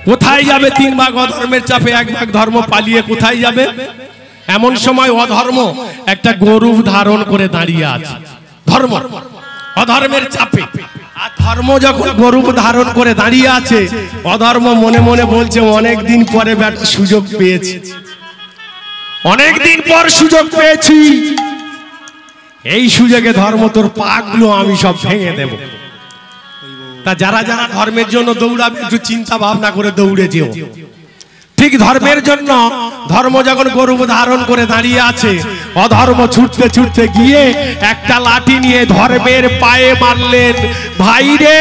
কোথায় যাবে? 3 ভাগ অধর্মের চাপে 1 ভাগ ধর্ম পালিয়ে কোথায় যাবে? এমন সময় অধর্ম একটা গরু ধারণ করে দাঁড়িয়ে আছে। ধর্ম অধর্মের চাপে, আর ধর্ম যখন গরূপ ধারণ করে দাঁড়িয়ে আছে, অধর্ম মনে মনে বলছে অনেক দিন পরে বেটা সুযোগ পেয়েছি, অনেক দিন পর সুযোগ পেয়েছি, এই সুযোগে ধর্ম তোর পাগুলো আমি সব ভেঙে দেব। তা যারা যারা ধর্মের জন্য দৌড়াবে একটু চিন্তা ভাবনা করে দৌড়ে যেও। ঠিক ধর্মের জন্য ধর্ম যখন গরূপ ধারণ করে দাঁড়িয়ে আছে, অধর্ম ছুটতে ছুটতে গিয়ে একটা লাঠি নিয়ে ধর্মের পায়ে মারলেন। ভাই রে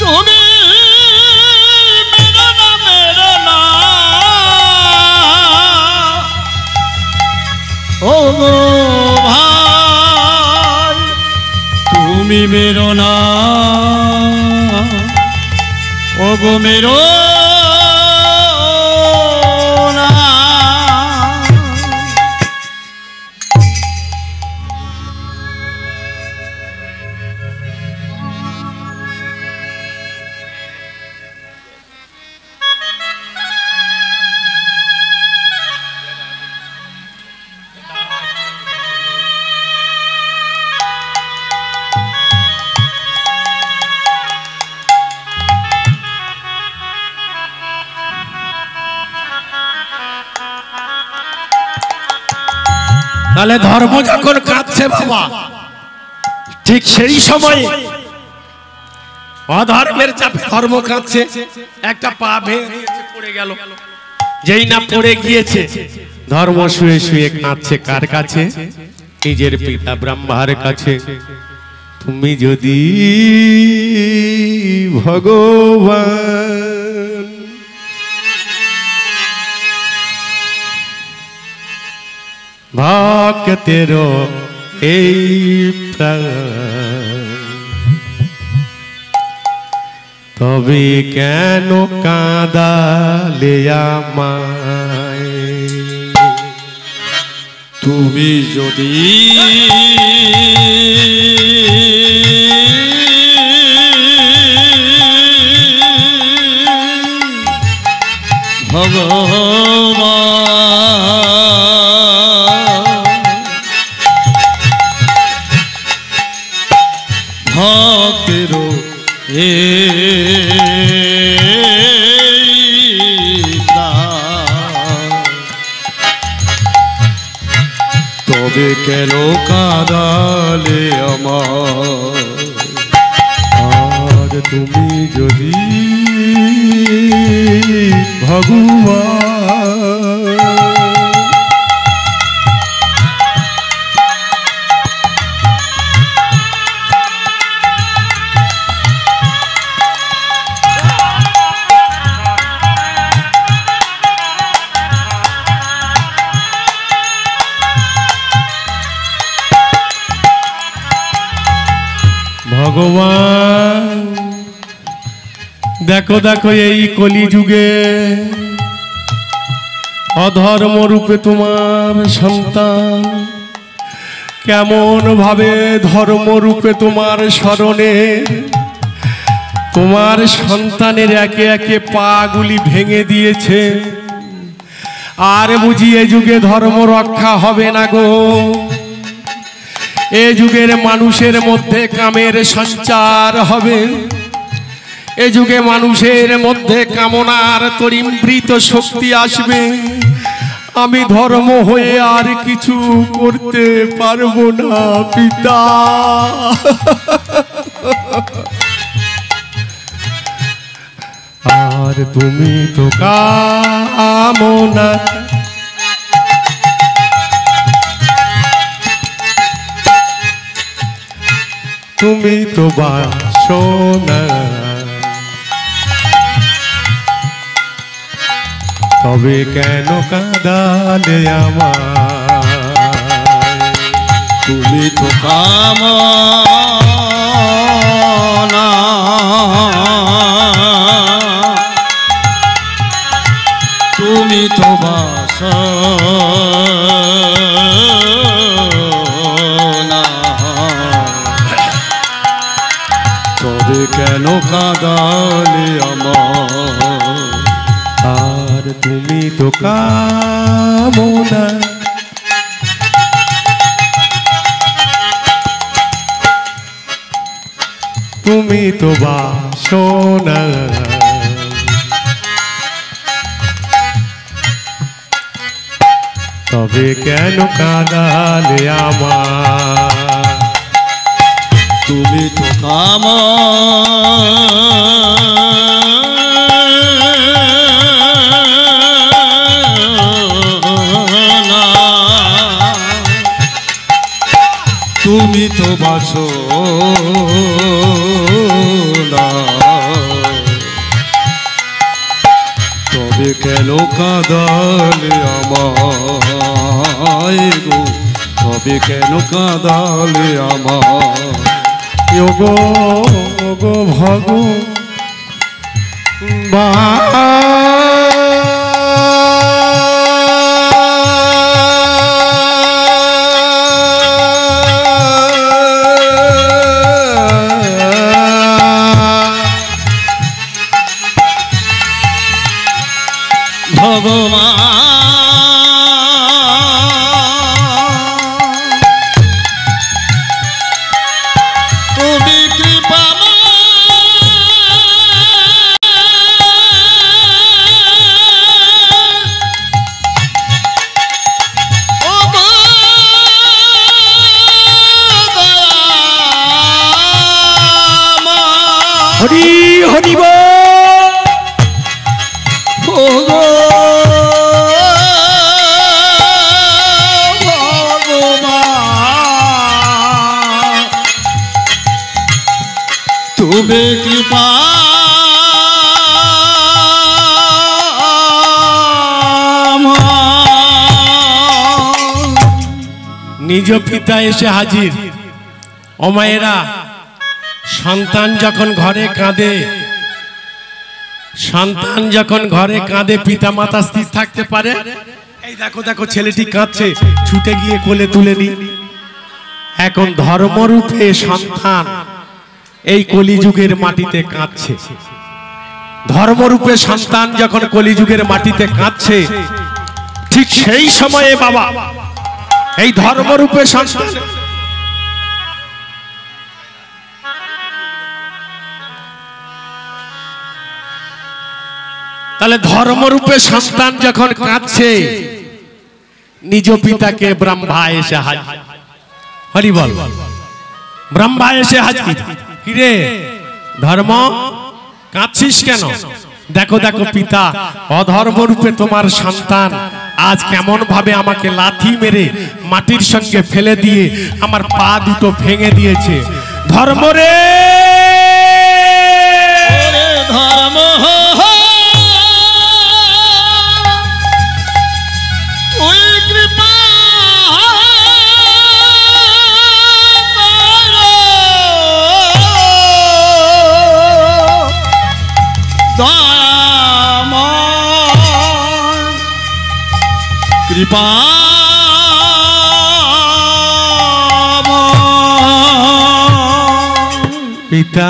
তুমি মেরো না ও গো ভাই, তুমি মেরো না ও গো মেরো না। তাহলে ধর্ম যখন কাঁদছে বাবা, ঠিক সেই সময়ে অধর্মের চাপে ধর্ম কাঁদছে, একটা পা ভেঙে পড়ে গেল। যেই না পড়ে গিয়েছে, ধর্ম শুয়ে শুয়ে কাঁদছে কার কাছে? নিজের পিতা ব্রহ্মার কাছে। তুমি যদি ভগবান ভক্তের এই প্রাণ, তবে কেন কাঁদালে আমায়? তুমি যদি ভক্তের তবে কেন কাঁদালে আমার? আর তুমি যদি ভগবান ভগবান দেখো দেখো এই কলিযুগে অধর্ম রূপে তোমার সন্তান কেমন ভাবে ধর্ম রূপে তোমার শরণে তোমার সন্তানের একে একে পাগুলি ভেঙে দিয়েছে। আর বুঝি এ যুগে ধর্ম রক্ষা হবে না গো। এ যুগের মানুষের মধ্যে কামের সঞ্চার হবে। এ যুগে মানুষের মধ্যে কামনার তরিমৃত শক্তি আসবে। আমি ধর্ম হয়ে আর কিছু করতে পারবো না পিতা। আর তুমি তো কামনা তুমি তো বাসনা, তবে কেন কাঁদালে আমায়? তুমি তো কামনা তুমি তো বাসনা, তবে কেন কাঁদালে আমার? আর তুমি তো কামনা তুমি তো বাসনা। তবে কেন কাঁদালে আমার? তুমি তো কামনা, তুমি তো বাসনা, তবে কেন কাঁদালে আমায় গো, তবে কেন কাঁদালে আমায়? ওগো ওগো তুমি কৃপাময়, ও গো দয়াময়, হরি হরি বল। ও গো তুমি কৃপা নিজ পিতা এসে হাজির। ও মায়েরা, সন্তান যখন ঘরে কাঁদে, সন্তান যখন ঘরে কাঁদে, পিতা মাতা স্থির থাকতে পারে? এই দেখো দেখো ছেলেটি কাঁদছে, ছুটে গিয়ে কোলে তুলে নি। এখন ধর্মরূপে সন্তান এই কলিযুগের মাটিতে কাঁদছে। ধর্মরূপে সন্তান যখন কলিযুগের মাটিতে কাঁদছে, ঠিক সেই সময়ে বাবা এই ধর্মরূপে সন্তান তাহলে ধর্মরূপে সন্তান যখন কাঁদছে, নিজ পিতাকে ব্রহ্মা এসে হাজির। হরি বল। ব্রহ্মা এসে হাজির। কিরে ধর্ম, কাঁদছিস কেন? দেখো দেখো পিতা, অধর্মরূপে তোমার সন্তান আজ কেমন ভাবে আমাকে লাথি মেরে মাটির সঙ্গে ফেলে দিয়ে আমার পা দুটো ভেঙে দিয়েছে। ধর্ম রে, ধর্ম তুই কৃপা দয়াময়, কৃপা পিতা,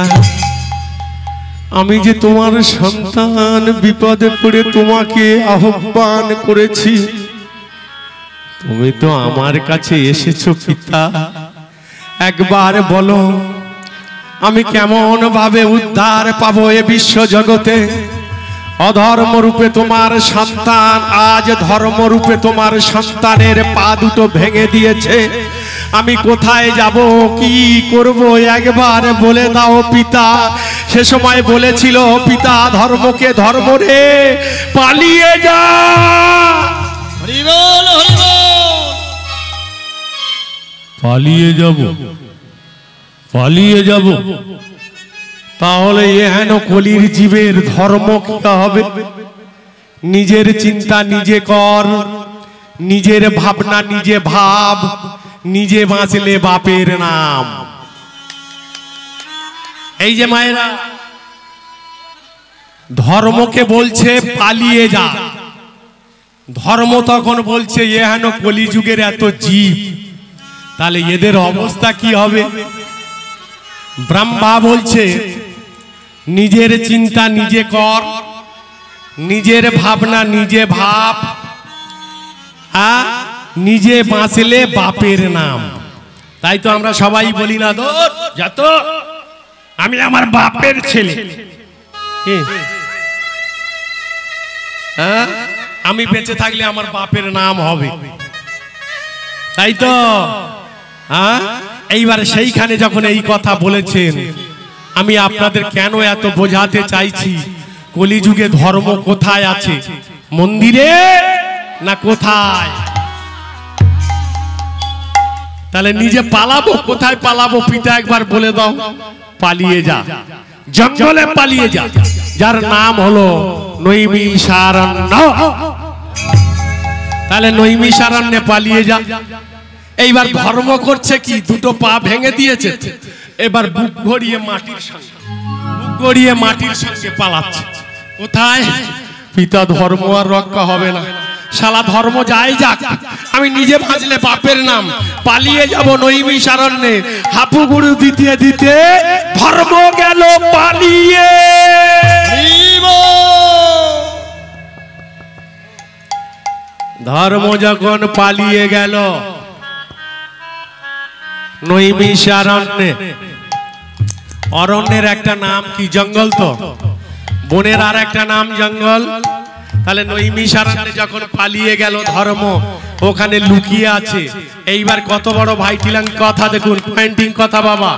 আমি যে তোমার সন্তান বিপদে পড়ে তোমাকে আহ্বান করেছি, তুমি তো আমার কাছে এসেছো পিতা। একবার বলো আমি কেমন ভাবে উদ্ধার পাবো এ বিশ্ব জগতে? অধর্ম রূপে তোমার সন্তান আজ ধর্ম রূপে তোমার সন্তানের পা দুটো ভেঙে দিয়েছে। আমি কোথায় যাব, কি করব, একবার বলে দাও পিতা। সে সময় বলেছিল পিতা ধর্মকে, ধর্ম রে পালিয়ে যা। হরি বল, হরি বল। পালিয়ে যাব, পালিয়ে যাব, তাহলে এহেন কলির জীবের ধর্ম কি হবে? নিজের চিন্তা নিজে কর, নিজের ভাবনা নিজে ভাব, নিজে বাঁচলে বাপের নাম। এই যে মায়েরা, ধর্মকে বলছে পালিয়ে যা, ধর্ম তখন বলছে এহেন কলিযুগের এত জীব, তাহলে এদের অবস্থা কি হবে? ব্রহ্মা বলছে নিজের চিন্তা নিজে কর, নিজের ভাবনা নিজে ভাব, নিজে বাঁচলে বাপের নাম। তাই তো আমরা সবাই বলি না, যত আমি আমার বাপের ছেলে। হ্যাঁ, আমি বেঁচে থাকলে আমার বাপের নাম হবে, তাই তো? হ্যাঁ, এইবার সেইখানে যখন এই কথা বলেছেন, আমি আপনাদের কেন এত বোঝাতে চাইছি, কলিযুগে ধর্ম কোথায় আছে, মন্দিরে না কোথায়? তাহলে নিজে পালাবো, কোথায় পালাবো? পিতা একবার বলে দাও। পালিয়ে যা, জঙ্গলে পালিয়ে যা, যার নাম হলো নৈমিষারণ্য। তাহলে নৈমিষারণ্যে পালিয়ে যা। এইবার ধর্ম করছে কি, দুটো পা ভেঙে দিয়েছে, এবার বুক গড়িয়ে মাটির সঙ্গে, বুক গড়িয়ে মাটির সঙ্গে পালাচ্ছে। কোথায়? পিতা ধর্ম আর রক্ষা হবে না, শালা ধর্ম যাই যাক, আমি নিজে বাঁচলে বাপের নাম। পালিয়ে যাব নৈমিষারণ্যে, হাপু গুরু দিতে দিতে ধর্ম গেল পালিয়ে। ধর্ম যখন পালিয়ে গেল নৈমিষারণ্যে, অরণ্যের একটা নাম কি? জঙ্গল। তো বনের আর একটা নাম জঙ্গল। তাহলে নৈমিষারণ্যে যখন পালিয়ে গেল ধর্ম, ওখানে লুকিয়ে আছে। এইবার কত বড় ভাইটিলাম কথা দেখুন, পয়েন্টিং কথা বাবা।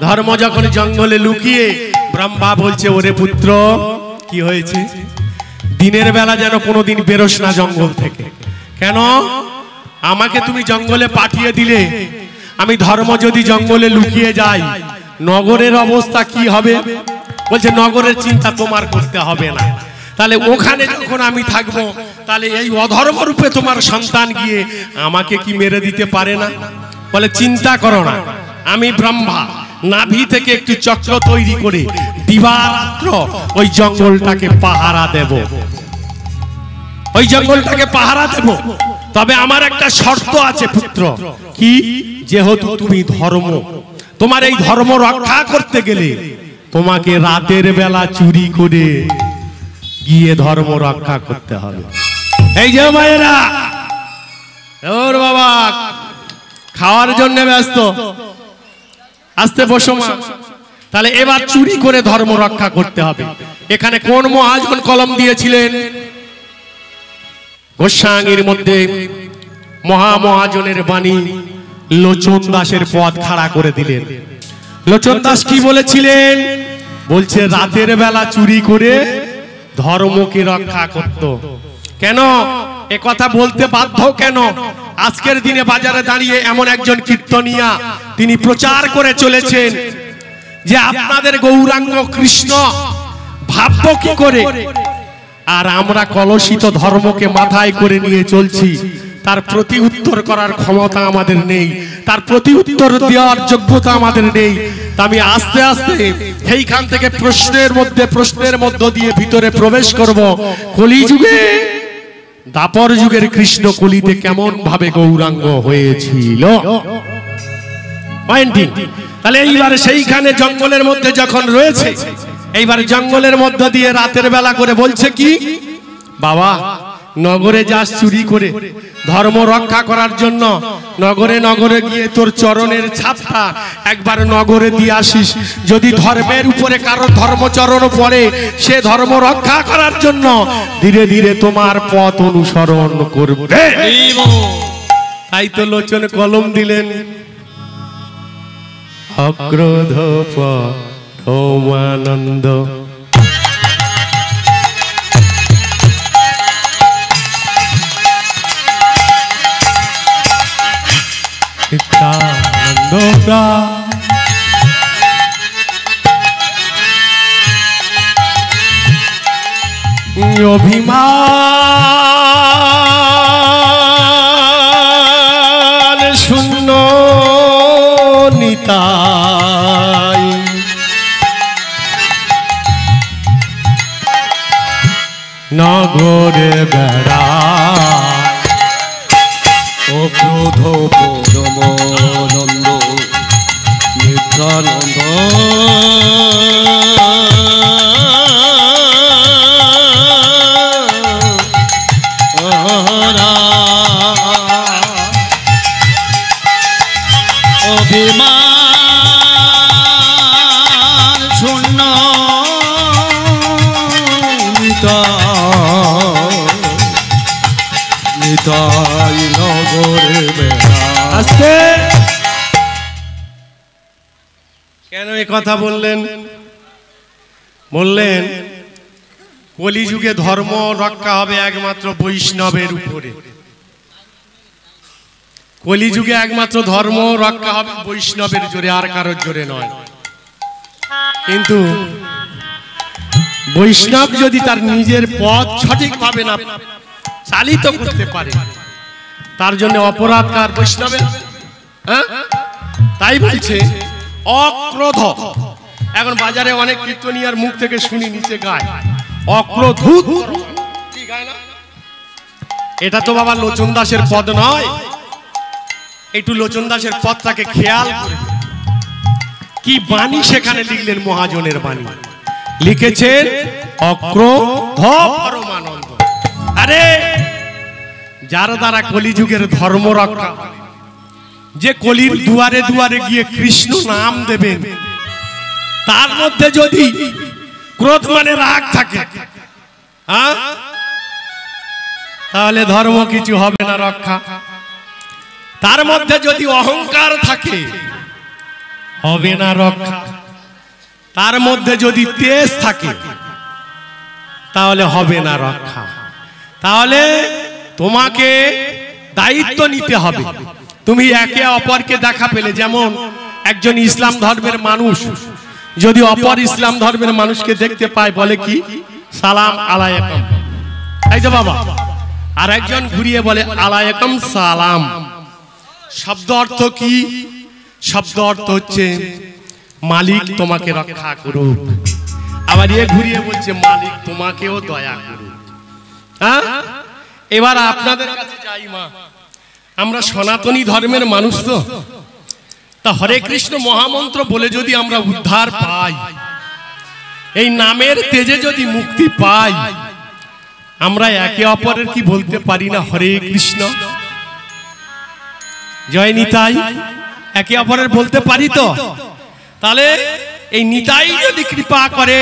ধর্ম যখন জঙ্গলে লুকিয়ে, ব্রহ্মা বলছে, ওরে পুত্র কি হয়েছে? দিনের বেলা যেন কোনোদিন বেরোস না জঙ্গল থেকে। কেন? আমাকে তুমি জঙ্গলে পাঠিয়ে দিলে, আমি ধর্ম যদি জঙ্গলে লুকিয়ে যাই, নগরের অবস্থা কি হবে? বলছে নগরের চিন্তা তোমার করতে হবে না। তাহলে ওখানে যখন আমি থাকবো, তাহলে এই অধর্ম রূপে তোমার সন্তান গিয়ে আমাকে কি মেরে দিতে পারে না? বলে চিন্তা করো না, আমি ব্রহ্মা নাভি থেকে একটি চক্র তৈরি করে দিবারাত্র ওই জঙ্গলটাকে পাহারা দেব, ওই জঙ্গলটাকে পাহারা দেব। তবে আমার একটা শর্ত আছে পুত্র। কি? যেহেতু তুমি ধর্ম, তোমার এই ধর্ম রক্ষা করতে গেলে তোমাকে রাতের বেলা চুরি করে গিয়ে ধর্ম রক্ষা করতে হবে। এই যে মায়েরা, ওর বাবা খাওয়ার জন্য ব্যস্ত, আস্তে বসো মা। তাহলে এবার চুরি করে ধর্ম রক্ষা করতে হবে। এখানে কোন মহাজন কলম দিয়েছিলেন? গোস্বামীর মধ্যে মহামহাজনের বাণী লোচন দাসের পদ খাড়া করে দিলেন। লোচন দাস কি বলেছিলেন? বলছে রাতের বেলা চুরি করে ধর্মকে রক্ষা করত। কেন এ কথা বলতে বাধ্য? কেন? আজকের দিনে বাজারে দাঁড়িয়ে এমন একজন কীর্তনিয়া তিনি প্রচার করে চলেছেন যে আপনাদের গৌরাঙ্গ কৃষ্ণ ভাববো কি করে, আর আমরা কলুষিত ধর্মকে মাথায় করে নিয়ে চলছি। তার প্রতি উত্তর করার ক্ষমতা আমাদের নেই, তার প্রতি উত্তর দেওয়ার যোগ্যতা আমাদের নেই। আমি আস্তে আস্তে এইখান থেকে প্রশ্নের মধ্য দিয়ে ভিতরে প্রবেশ করব। কলিযুগে, দাপর যুগের কৃষ্ণ কলিতে কেমন ভাবে গৌরাঙ্গ হয়েছিল। তাহলে এইবার সেইখানে জঙ্গলের মধ্যে যখন রয়েছে, এইবার জঙ্গলের মধ্য দিয়ে রাতের বেলা করে বলছে কি, বাবা নগরে যাস চুরি করে ধর্ম রক্ষা করার জন্য, নগরে নগরে গিয়ে তোর চরণের ছাপটা একবার নগরে দিয়ে আসিস। যদি ধর্মের উপরে কারো ধর্মচরণ পড়ে, সে ধর্ম রক্ষা করার জন্য ধীরে ধীরে তোমার পথ অনুসরণ করবে। তাই তো লোচন কলম দিলেন, অক্রোধ পরমানন্দ অভিমান শূন্য নিতাই, নগরে বেড়া ও ক্রোধ পরমানন্দ নিত্যানন্দ অভিমান নিতাই নগরে বেড়া। আস্তে কেন এ কথা বললেন? বললেন কলিযুগে ধর্ম রক্ষা হবে একমাত্র বৈষ্ণবের উপরে। কলিযুগে একমাত্র ধর্ম রক্ষা হবে বৈষ্ণবের জোরে, আর কারোর জোরে নয়। কিন্তু বৈষ্ণব যদি তার নিজের পথ সঠিকভাবে না চালিত করতে পারে, তার জন্য অপরাধ কার? বৈষ্ণবের। হ্যাঁ, তাই বলছে অক্রোধ। এখন বাজারে অনেক কীর্তনিয়ার মুখ থেকে শুনি নিচে গায় অক্রোধূত। এটা তো বাবা লোচন দাসের পদ নয়। একটু লোচন দাসের পদটাকে খেয়াল করে কি বাণী সেখানে লিখলেন, মহাজনের বাণী লিখেছেন অক্রোধ পরমানন্দ। আরে যার দ্বারা কলিযুগের ধর্ম রক্ষা, যে কলির দুয়ারে দুয়ারে গিয়ে কৃষ্ণ নাম দেবেন, তার মধ্যে যদি ক্রোধ মানে রাগ থাকে, হ্যাঁ, তাহলে ধর্ম কিছু হবে না রক্ষা। তার মধ্যে যদি অহংকার থাকে, হবে না রক্ষা। তার মধ্যে যদি তেজ থাকে, তাহলে হবে না রক্ষা। তাহলে তোমাকে দায়িত্ব নিতে হবে। তুমি একে অপরকে দেখা পেলে, যেমন একজন ইসলাম ধর্মের মানুষ যদি অপর ইসলাম ধর্মের মানুষকে দেখতে পায়, বলে কি সালাম আলাইকুম, তাই তো বাবা। আর একজন ঘুরিয়ে বলে আলাইকুম সালাম। শব্দ অর্থ কি? শব্দ অর্থ হচ্ছে মালিক তোমাকে রক্ষা করুক। আবার এ ঘুরিয়ে বলছে মালিক তোমাকেও দয়া করুক। হ্যাঁ, এবার আপনাদের কাছে যাই মা, আমরা সনাতনী ধর্মের মানুষ তো, তা হরে কৃষ্ণ মহামন্ত্র বলে যদি আমরা উদ্ধার পাই, এই নামের তেজে যদি মুক্তি পাই, আমরা একে অপরের কি বলতে পারি না হরে কৃষ্ণ জয় নিতাই? একে অপরের বলতে পারি তো? তাহলে এই নিতাই যদি কৃপা করে,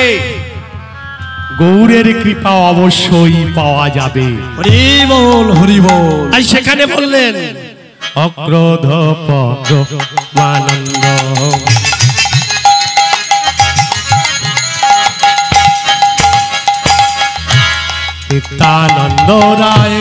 গৌরের কৃপা অবশ্যই পাওয়া যাবে। হরি বল হরি বল। আর সেখানে বললেন অক্রোধ পরমানন্দ। নিত্যানন্দ রায়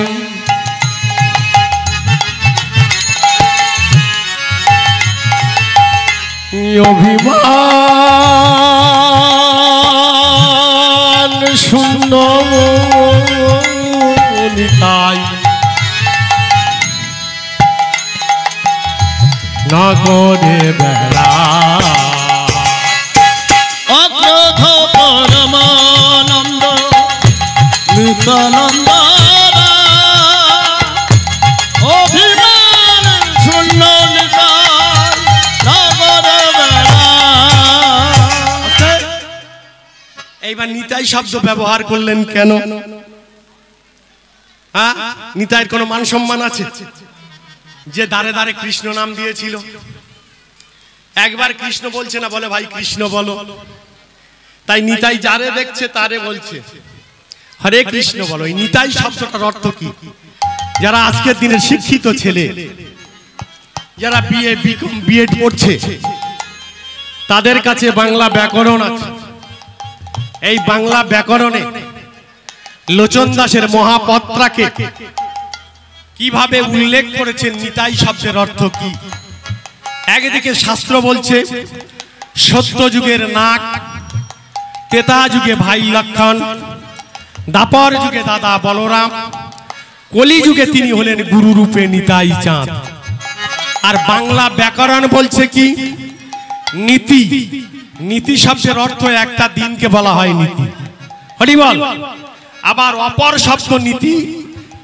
অভিমান শূন্য নিতাই নগরে বেড়া। অক্রোধ পরমানন্দ নিত্যানন্দ অভিমান শূন্য নিতাই নগরে বেড়া। এইবার নিতাই শব্দ ব্যবহার করলেন কেন? হ্যাঁ, নিতাইয়ের কোনো মান সম্মান আছে? যে দাঁড়ে দাঁড়ে কৃষ্ণ নাম দিয়েছিল, একবার কৃষ্ণ বলছে না, বলে ভাই কৃষ্ণ বলো। তাই নিতাই যারে দেখছে তারে বলছে হরে কৃষ্ণ বলো। এই নিতাই শব্দটার অর্থ কি? যারা আজকের দিনের শিক্ষিত ছেলে, যারা বিএ বিকম বিএড পড়ছে, তাদের কাছে বাংলা ব্যাকরণ আছে। এই বাংলা ব্যাকরণে লোচন দাসের মহাপত্রাকে কিভাবে উল্লেখ করেছেন নিতাই শব্দের অর্থ কি? একদিকে শাস্ত্র বলছে সত্য যুগের নাগ, ত্রেতা যুগে ভাই লক্ষণ, দাপর যুগে দাদা বলরাম, কলি যুগে তিনি হলেন গুরু রূপে নিতাই চাঁদ। আর বাংলা ব্যাকরণ বলছে কি নীতি। নীতি শব্দের অর্থ একটা দিনকে বলা হয় নীতি। হরি বল। আবার অপর শব্দ নীতি,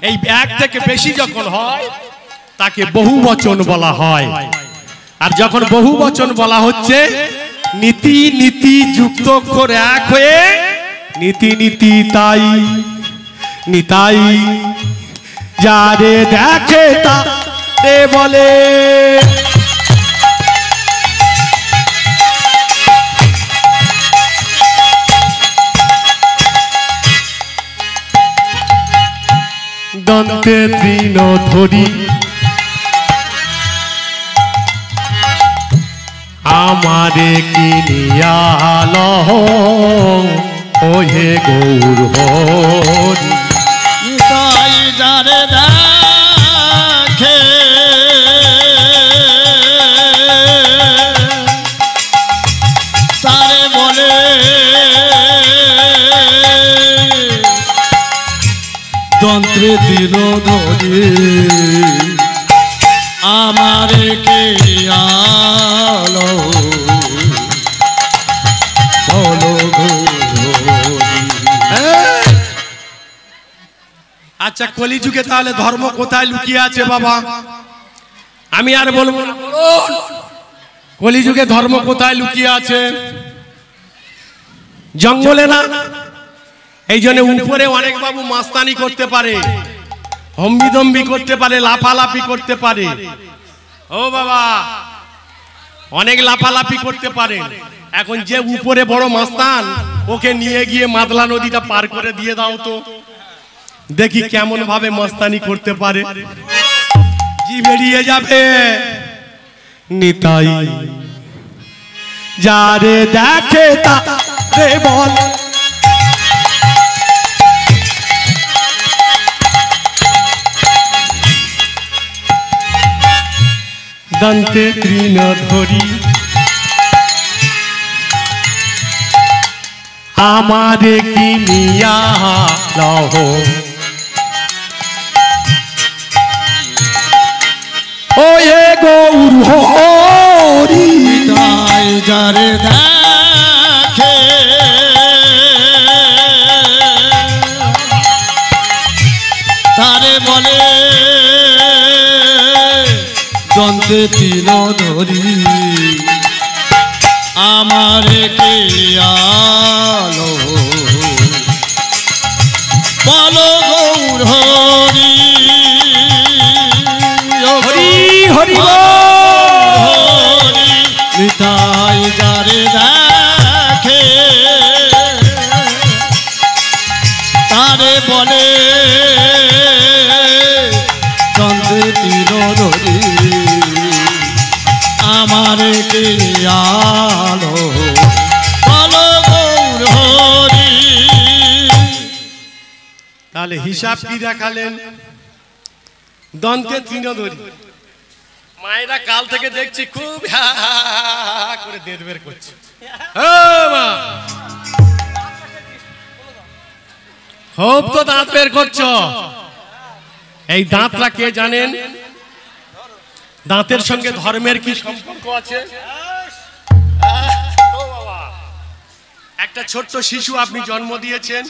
এই এক থেকে বেশি যখন হয় তাকে বহুবচন বলা হয়। আর যখন বহুবচন বলা হচ্ছে, নীতি নীতি যুক্ত অক্ষর এক হয়ে নীতি নীতি তাই নিতাই যারে দেখে তারে বলে। দন্ত দন্তে তৃণ ধরি আমারে কিনিয়াল ওহে গৌর হরি নিতাই যারে দেখে তারে বলে যন্ত্রে দিন ধরে আমারে কে আলো বলো আচ্ছা কলিযুগে তাহলে ধর্ম কোথায় লুকিয়ে আছে বাবা? আমি আর বলবো না, কলিযুগে ধর্ম কোথায় লুকিয়ে আছে? জঙ্গলে না? এই জন্য উপরে অনেক বাবু মাস্তানি করতে পারে, হম্বিদম্বি করতে পারে, লাফালাফি করতে পারে। ও বাবা, অনেক লাফালাফি করতে পারে। এখন যে উপরে বড় মাস্তান, ওকে নিয়ে গিয়ে মাদলা নদীটা পার করে দিয়ে দাও তো, দেখি কেমন ভাবে মাস্তানি করতে পারে। জি বেরিয়ে যাবে। নিতাই যারে দেখে তারে বল দন্তে তৃণ ধরি আমারে কিনিয়া লহ ওয়ে গৌর হরি নিতাই যারে দেখে তারে বলে যন্ত্রে তিন ধরি আমারে কে আলো বলো গৌর হরি হরি হরি হরি নিতাই যারে দেখে তারে বলে চন্দ্রে তীর ধরি আমারে কে আলো বলো গৌর হরি। তাহলে হিসাব কি দেখালেন? দন্তে তৃণ ধরি। মায়েরা কাল থেকে দেখছি খুব হা হা হা করে দেড় বের করছে। খুব তো দাঁত বের করছো। এই দাঁতটা কে জানেন? দাঁতের সঙ্গে ধর্মের কি সম্পর্ক আছে? একটা ছোট্ট শিশু আপনি জন্ম দিয়েছেন,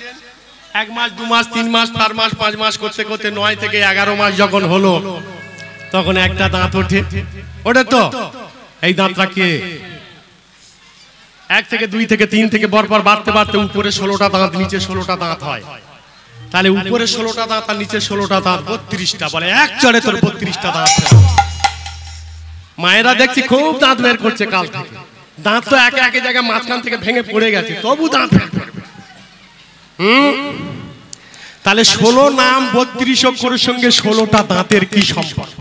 1 মাস 2 মাস 3 মাস 4 মাস 5 মাস করতে করতে 9 থেকে 11 মাস যখন হলো, তখন একটা দাঁত ওঠে। ওঠে তো? এই দাঁতটা কে? 1 থেকে 2 থেকে 3 থেকে বরবার বাড়তে বাড়তে উপরে 16টা দাঁত, নিচে 16টা দাঁত হয়। তাহলে উপরে 16টা দাঁত আর নিচে 16টা দাঁত, 32টা। বলে এক চড়ে তোর 32টা দাঁত। মায়েরা দেখছি খুব দাঁত বের করছে কাল থেকে। দাঁত তো একে একে জায়গায় মাঝখান থেকে ভেঙে পড়ে গেছে, তবু দাঁত বের করবে। তাহলে 16 নাম 32 অক্ষরের সঙ্গে 16টা দাঁতের কি সম্পর্ক?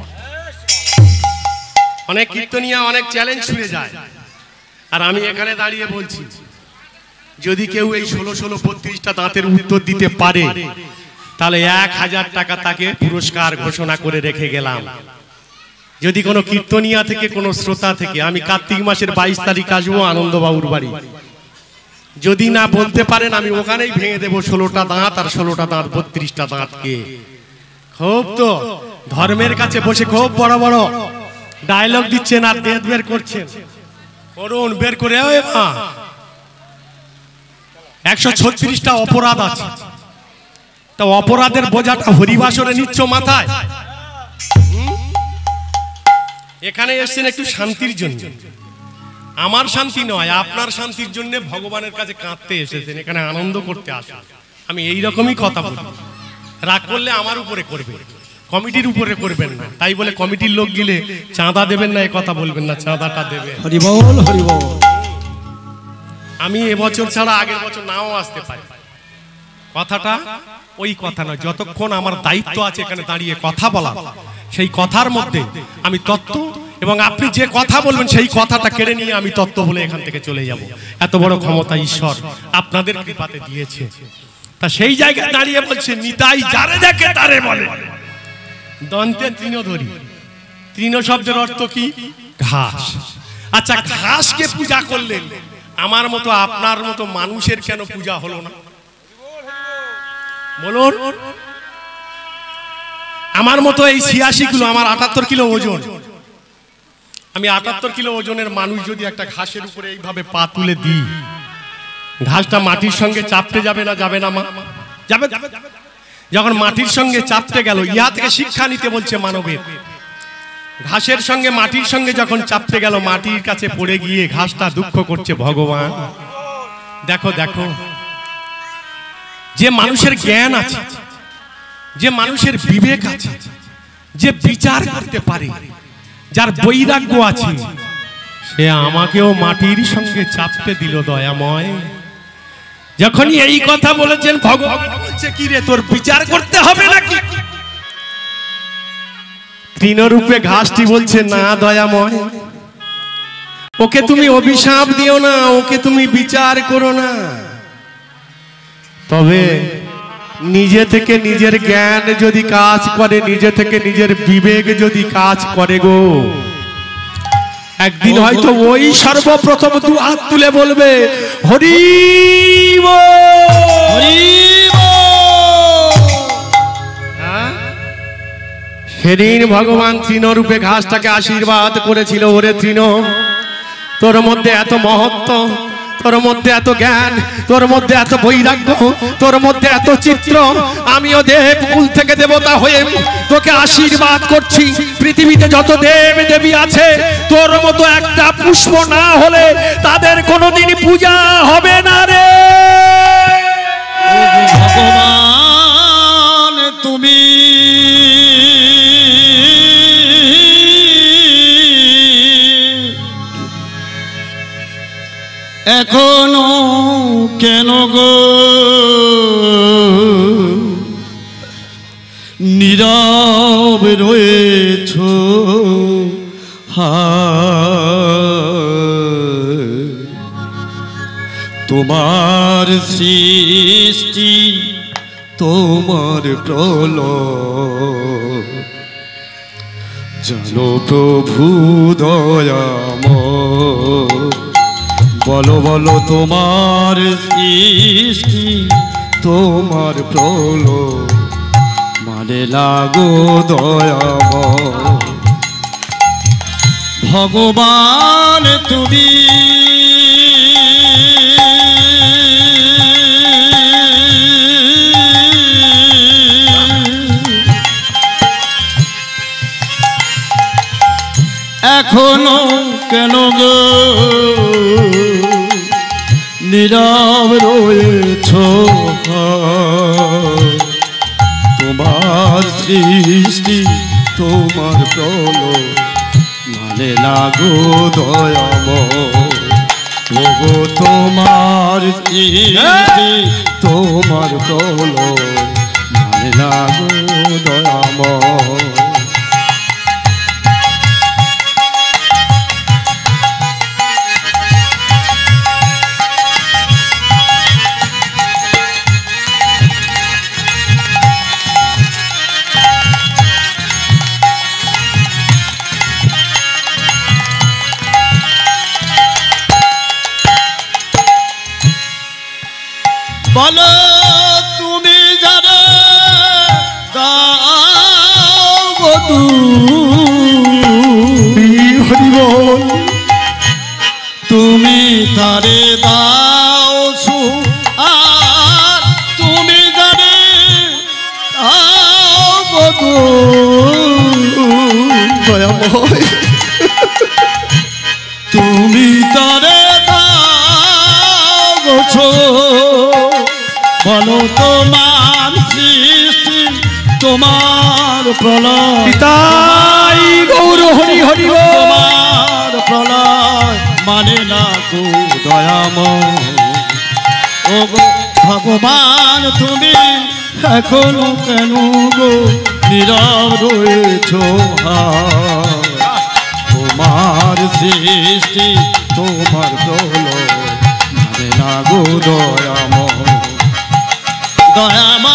অনেক কীর্তনিয়া অনেক চ্যালেঞ্জ ছুঁড়ে যায়, আর আমি এখানে দাঁড়িয়ে বলছি, যদি কেউ এই 16 32টা দাঁতের উত্তর দিতে পারে, তাহলে 1000 টাকা তাকে পুরস্কার ঘোষণা করে রেখে গেলাম। যদি কোনো কীর্তনিয়া থেকে, কোনো শ্রোতা থেকে, আমি কার্তিক মাসের 22 তারিখ আসবো আনন্দবাবুর বাড়ি, যদি না বলতে পারেন আমি ওখানেই ভেঙে দেবো 16টা দাঁত আর 16টা দাঁত 32টা দাঁতকে। খুব তো ধর্মের কাছে বসে খুব বড় বড় ডায়লগ দিচ্ছেন আর দেদ বের করছেন। করুন, বের করে। 136টা অপরাধ আছে, তা অপরাধের বোঝাটা হরিবাসরে নিচ্ছ মাথায়। এখানে এসছেন একটু শান্তির জন্য, আমার শান্তি নয়, আপনার শান্তির জন্য ভগবানের কাছে কাঁদতে এসেছেন, এখানে আনন্দ করতে আসেন। আমি এই রকমই কথা বলি। রাগ করলে আমার উপরে করবে, কমিটির উপরে করবেন না। তাই বলে কমিটির লোক গেলে চাঁদা দেবেন না, এ কথা বলবেন না, চাঁদাটা দেবে। হরি বল হরি বল। আমি এবছর ছাড়া আগের বছর নাও আসতে পারি, কথাটা ওই কথা নয়, যতক্ষণ আমার দায়িত্ব আছে এখানে দাঁড়িয়ে কথা বলা, সেই কথার মধ্যে আমি তত্ত্ব এবং আপনি যে কথা বলবেন সেই কথাটা কেড়ে নিয়ে আমি তত্ত্ব বলে এখান থেকে চলে যাব। এত বড় ক্ষমতা ঈশ্বর আপনাদের কৃপাতে দিয়েছে। তা সেই জায়গায় দাঁড়িয়ে বলছে নিতাই যারে দেখে তারে বলে। দন্তে তৃণধরি, তৃণ শব্দের অর্থ কি? ঘাস। আচ্ছা, ঘাসকে পূজা করলেন, আমার মতো আপনার মতো মানুষের কেন পূজা হলো না বলুন? আমার মতো এই 86 কিলো, আমার 78 কিলো ওজন, আমি 78 কিলো ওজনের মানুষ যদি একটা ঘাসের উপরে এইভাবে পা তুলে দিই, ঘাসটা মাটির সঙ্গে চাপতে যাবে না? যাবে না মা? যাবে। যখন মাটির সঙ্গে চাপতে গেল, ইহা থেকে শিক্ষা নিতে বলছে মানবের। ঘাসের সঙ্গে মাটির সঙ্গে যখন চাপতে গেল, মাটির কাছে পড়ে গিয়ে ঘাসটা দুঃখ করছে, ভগবান দেখো দেখো, যে মানুষের জ্ঞান আছে, যে মানুষের বিবেক আছে, যে বিচার করতে পারে, যার বৈরাগ্য আছে, সে আমাকেও মাটির সঙ্গে চাপতে দিল দয়াময়। যখনই এই কথা বলেছেন, ভগবান বলছে কি রে, তোর বিচার করতে হবে নাকি? তৃণরূপে ঘাসটি বলছে না দয়াময়, ওকে তুমি অভিশাপ দিও না, ওকে তুমি বিচার করো না। তবে নিজে থেকে নিজের জ্ঞান যদি কাজ করে, নিজে থেকে নিজের বিবেক যদি কাজ করে গো, একদিন হয়তো ওই সর্বপ্রথম দু হাত তুলে বলবে হরি বল। সেদিন ভগবান তৃণরূপে ঘাসটাকে আশীর্বাদ করেছিল, ওরে তৃণ, তোর মধ্যে এত মহত্ব, তোর মধ্যে এত জ্ঞান, তোর মধ্যে এত বৈরাগ্য, তোর মধ্যে এত চিত্র, আমিও দেব কুল থেকে দেবতা হয়ে তোকে আশীর্বাদ করছি। পৃথিবীতে যত দেব দেবী আছে, তোর মতো একটা পুষ্প না হলে তাদের কোনোদিন পূজা হবে না রে ভগবান। তুমি এখনো কেন গো নীরব রয়েছ? তোমার সৃষ্টি, তোমার প্রলয়, জানো প্রভু দয়াময়। বলো বলো তোমার সৃষ্টি, তোমার প্রলয়, মানে লাগো দয়াময়। ভগবান তুমি এখনো কেন গো নীরব রয়েছ? তোমার সৃষ্টি, তোমার প্রলয়, মানে লাগো দয়াময়। ওগো তোমার সৃষ্টি, তোমার প্রলয়, মানে লাগো দয়াময়। বলো তুমি যারা দাও বধু, হরি বল। তুমি তারে দাও সু, আর তুমি জানে দাও বধু দয়াময়, তুমি তারে দাও গো। বলো তোমার সৃষ্টি, তোমার প্রলয়, তাই গৌর হরি হরি বল। তোমার প্রলয়, মানে না গো দয়াময়। ও গো ভগবান তুমি এখনো কেন গো নীরব রয়েছ? তোমার সৃষ্টি তোমার প্রলয় মানে না গো দয়াময় দয়াময়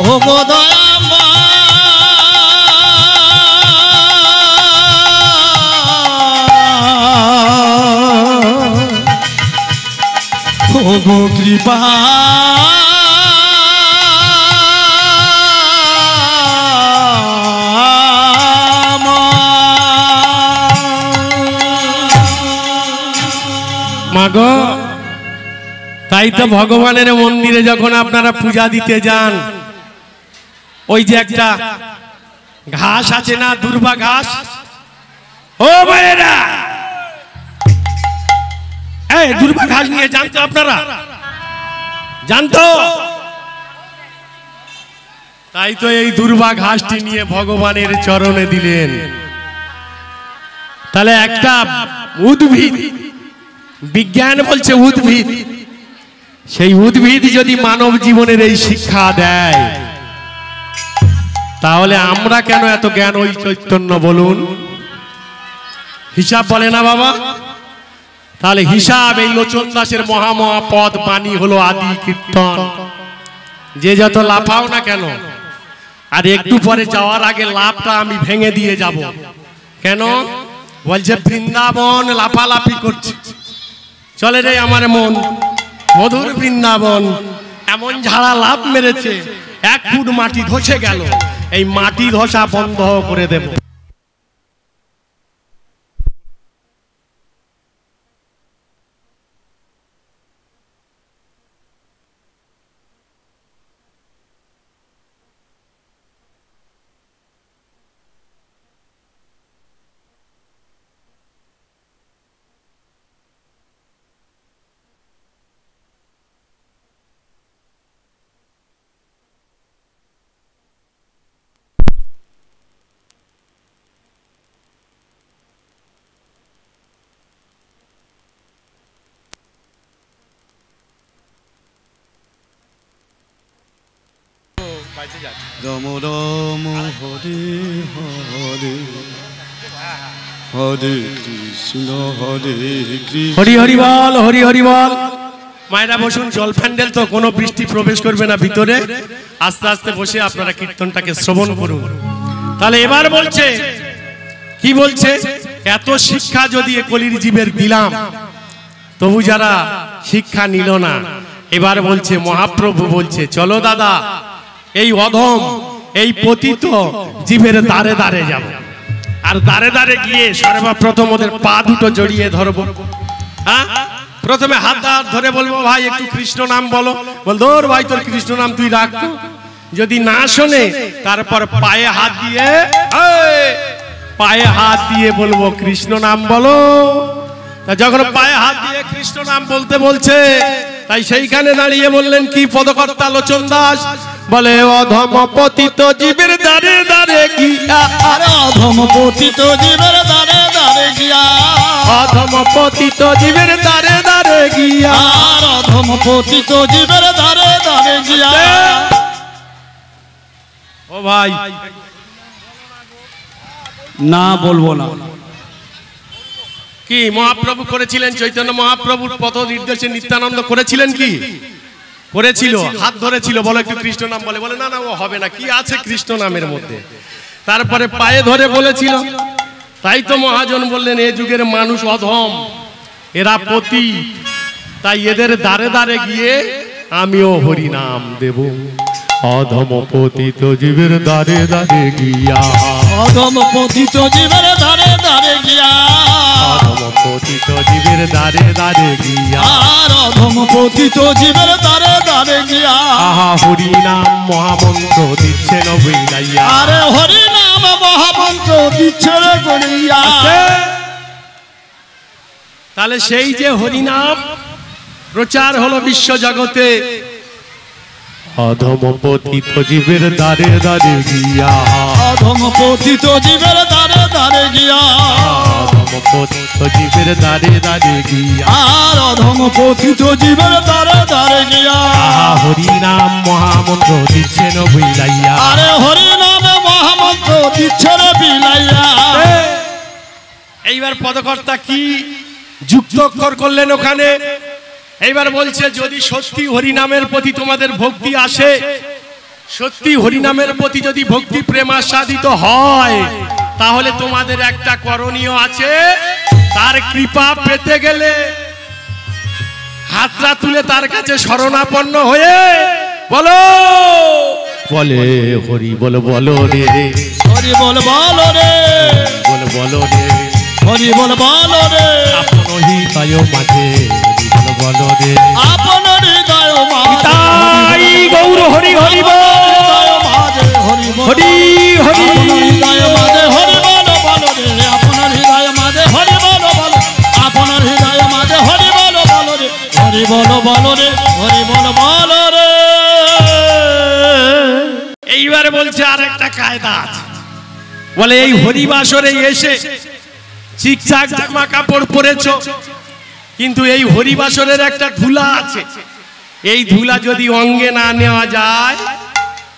ও গো দয়াময় ও গো কৃপা মাগো, তাই তো ভগবানের মন্দিরে যখন আপনারা পূজা দিতে যান, ওই যে একটা ঘাস আছে না, দুর্বা ঘাস, ও ভাইয়েরা, এই দুর্বা ঘাস নিয়ে জানতো আপনারা? জানতো? তাই তো এই দুর্বা ঘাসটি নিয়ে ভগবানের চরণে দিলেন। তাহলে একটা উদ্ভিদ, বিজ্ঞান বলছে উদ্ভিদ, সেই উদ্ভিদ যদি মানব জীবনের এই শিক্ষা দেয়, তাহলে আমরা কেন এত জ্ঞান ওই চৈতন্য বলুন? হিসাব বলে না বাবা? তাহলে হিসাব এই লোচন দাসের মহামহাপদ বাণী হলো আদি কীর্তন। যে যত লাফাও না কেন, আর একটু পরে যাওয়ার আগে লাভটা আমি ভেঙে দিয়ে যাব। কেন বলছে? বৃন্দাবন লাফালাফি করছে, চলে রে আমার মন, মধুর বৃন্দাবন এমন ঝাড়া লাভ মেরেছে, 1 ফুট মাটি ধসে গেল, এই মাটি ধসা বন্ধ করে দেব। রাম রাম হরে হরে হরে কৃষ্ণ হরে কৃষ্ণ। হরি হরি বল, হরি হরি বল। মায়েরা বসুন, জল প্যান্ডেল তো, কোনো বৃষ্টি প্রবেশ করবে না ভিতরে। আস্তে আস্তে বসে আপনারা কীর্তনটাকে শ্রবণ করুন। তাহলে এবার বলছে, কি বলছে? এত শিক্ষা যদি কলির জীবের দিলাম, তবু যারা শিক্ষা নিল না, এবার বলছে মহাপ্রভু বলছে, চলো দাদা, এই অধম, এই পতিত জীবের দ্বারে দ্বারে যাব, আর দ্বারে দ্বারে গিয়ে সর্বপ্রথম ওদের পা দুটো জড়িয়ে ধরবো। হ্যাঁ, প্রথমে হাত ধরে বলবো, ভাই একটু কৃষ্ণ নাম বলো। বল, ধর ভাই তোর কৃষ্ণ নাম তুই রাখ। যদি না শোনে, তারপর পায়ে হাত দিয়ে, পায়ে হাত দিয়ে বলবো কৃষ্ণ নাম বলো। তা যখন পায়ে হাত দিয়ে কৃষ্ণ নাম বলতে বলছে, তাই সেইখানে দাঁড়িয়ে বললেন কি পদকর্তা লোচন দাস? বলে, অধম পতিত জীবের দ্বারে দ্বারে গিয়া, আরে অধম পতিত জীবের দ্বারে দ্বারে গিয়া, অধম পতিত জীবের দ্বারে দ্বারে গিয়া, আর অধম পতিত জীবের দ্বারে দ্বারে গিয়া। ও ভাই, না বলবো না। কি মহাপ্রভু করেছিলেন? চৈতন্য মহাপ্রভুর পথ নির্দেশে নিত্যানন্দ করেছিলেন কি? করেছিল, হাত ধরেছিল, বলে একটু কৃষ্ণ নাম বলে। বলে না না, ও হবে না, কি আছে কৃষ্ণ নামের মধ্যে? তারপরে পায়ে ধরে বলেছিল। তাই তো মহাজন বললেন, এ যুগের মানুষ অধম, এরা পতি, তাই এদের দ্বারে দ্বারে গিয়ে আমিও হরি নাম দেব। অধম পতিত জীবের দ্বারে দ্বারে গিয়া, অধম পতিত জীবের দ্বারে দ্বারে গিয়া, অধম পতিত জীবের দ্বারে দ্বারে গিয়া, আর অধম পতিত জীবের দ্বারে দ্বারে দারে গিয়া আহা হরি নাম মহামন্ত্র দিচ্ছেন বিলাইয়া আরে হরি নাম মহামন্ত্র দিচ্ছে রে গড়িয়া তাহলে সেই যে হরি নাম প্রচার হলো বিশ্ব জগতে অধম পতিত জীবের দ্বারে দ্বারে গিয়া অধম পতিত জীবের দ্বারে দ্বারে গিয়া অধম পতিত জীবের দ্বারে দ্বারে গিয়া আর অধম পতিত জীবের দ্বারে দ্বারে গিয়া আহা হরি নাম মহামন্ত্র দিচ্ছেন বিলাইয়া আরে হরি নামে মহামন্ত্র দিচ্ছে রে বিলাইয়া এইবার পদকর্তা কি যুক্ত অক্ষর করলেন ওখানে এইবার বলছে যদি সত্যি হরিনামের প্রতি তোমাদের ভক্তি আসে সত্যি হরিনামের প্রতি যদি ভক্তি প্রেম আস্বাদিত হয় তাহলে তোমাদের একটা করণীয় আছে তার কৃপা পেতে গেলে হাতটা তুলে তার কাছে শরণাপন্ন হয়ে বলো বলে হরি বল বলো রে হরি বল বলো রে বল বলো রে হরি বল বলো রে আপন হৃদয় মাঝে হরি বল বলো রে আপন হৃদয় মাঝে তাই গৌর হরি হরি বল হরি বল হরি হরি হৃদয় মাঝে হরি বল বলো রে আপনার হৃদয় মাঝে হরি বল বলো আপনার হৃদয় মাঝে হরি বল বলো রে হরি বল বলো রে হরি বল বলো রে এইবারে বলছে আর একটা কায়দা আছে বলে এই হরিবাসরে এসে ঠিকঠাক জামা কাপড় পরেছো কিন্তু এই হরিবাসরের একটা ধুলা আছে এই ধুলা যদি অঙ্গে না নেওয়া যায়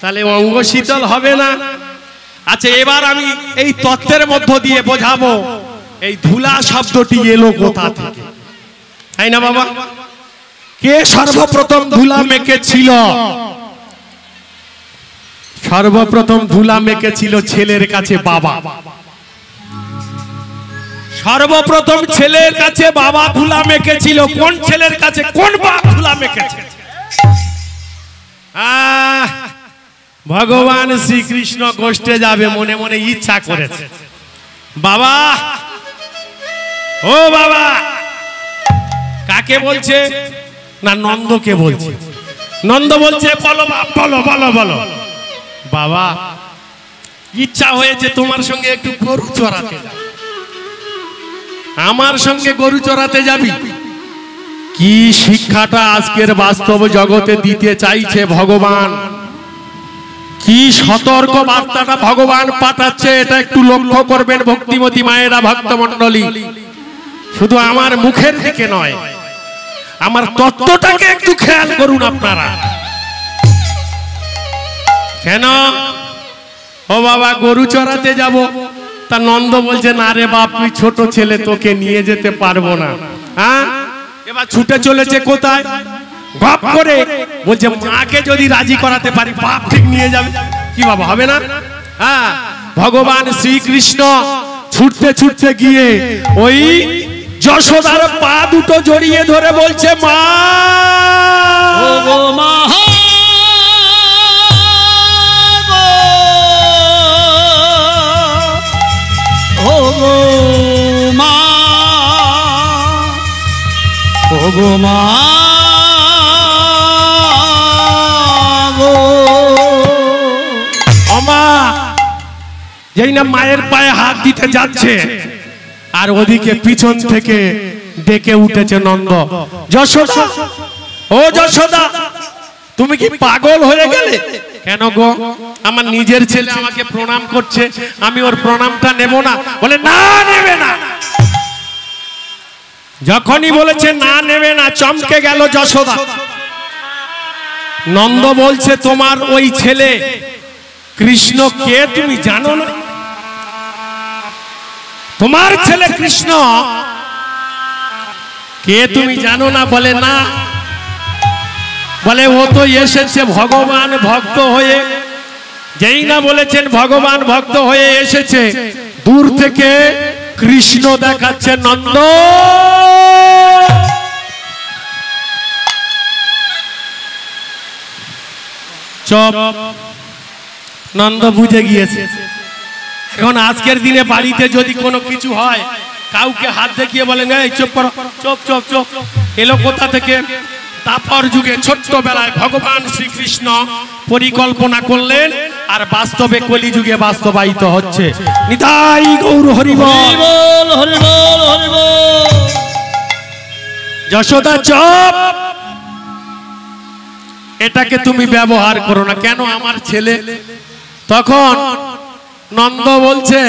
তাহলে অঙ্গ শীতল হবে না আচ্ছা এবার আমি এই তত্ত্বের মধ্য দিয়ে বোঝাবো এই ধুলা শব্দটি এলো কোথা থেকে তাই না বাবা কে সর্বপ্রথম ধুলা মেখেছিল সর্বপ্রথম ধুলা মেখেছিল ছেলের কাছে বাবা সর্বপ্রথম ছেলের কাছে বাবা ধুলা মেখেছিল কোন ছেলের কাছে কোন বাপ ধুলা মেখেছে ভগবান শ্রীকৃষ্ণ গোষ্ঠে যাবে মনে মনে ইচ্ছা করেছে বাবা ও বাবা কাকে বলছে না নন্দকে বলছে নন্দ বলছে বলো বাপ বলো বলো বলো বাবা ইচ্ছা হয়েছে তোমার সঙ্গে একটু গরু চড়াতে যাব আমার সঙ্গে গরু চড়াতে যাবি কি শিক্ষাটা আজকের বাস্তব জগতে দিতে চাইছে ভগবান কি সতর্ক বার্তাটা ভগবান পাঠাচ্ছে এটা একটু লক্ষ্য করবেন ভক্তিমতী মায়েরা ভক্তমণ্ডলী শুধু আমার মুখের দিকে নয় আমার তত্ত্বটাকে একটু খেয়াল করুন আপনারা কেন ও বাবা গরু চড়াতে যাব তা নন্দ বলছে না রে বাপ তুই ছোট ছেলে তোকে নিয়ে যেতে পারবো না হ্যাঁ এবার ছুটে চলেছে কোথায় গপ করে বলছে মাকে যদি রাজি করাতে পারি বাপ ঠিক নিয়ে যাবে কি বাবা হবে না হ্যাঁ ভগবান শ্রীকৃষ্ণ ছুটতে ছুটতে গিয়ে ওই যশোদার পা দুটো জড়িয়ে ধরে বলছে মা ও গো মা ও গো মা ও গো মা গো আমা যেই না মায়ের পায়ে হাত দিতে যাচ্ছে আর ওদিকে পিছন থেকে ডেকে উঠেছে নন্দ যশোদা ও যশোদা তুমি কি পাগল হয়ে গেলে কেন গো আমার নিজের ছেলে আমাকে প্রণাম করছে আমি ওর প্রণামটা নেব না বলে না নেবে না যখনই বলেছে না নেবে না চমকে গেল যশোদা নন্দ বলছে তোমার ওই ছেলে কৃষ্ণ কে তুমি জানো না তোমার ছেলে কৃষ্ণ কে তুমি জানো না বলে না বলে ও তো এসেছে ভগবান ভক্ত হয়ে যেই না বলেছেন ভগবান ভক্ত হয়ে এসেছে দূর থেকে কৃষ্ণ দেখাচ্ছে নন্দ চপ নন্দ বুঝে গিয়েছে এখন আজকের দিনে বাড়িতে যদি কোনো কিছু হয় কাউকে হাত দেখিয়ে বলেন এই চুপ করো চুপ চুপ চুপ এলো কোথা থেকে তারপর যুগে ছোট্টবেলায় ভগবান শ্রীকৃষ্ণ পরিকল্পনা করলেন, আর বাস্তবে কলিযুগে বাস্তবায়িত হচ্ছে। নিতাই গৌর হরি বল। হরিবল হরিবল হরিবল। যশোদা চপ, এটাকে তুমি ব্যবহার করো না। কেন? আমার ছেলে। তখন নন্দ বলছে,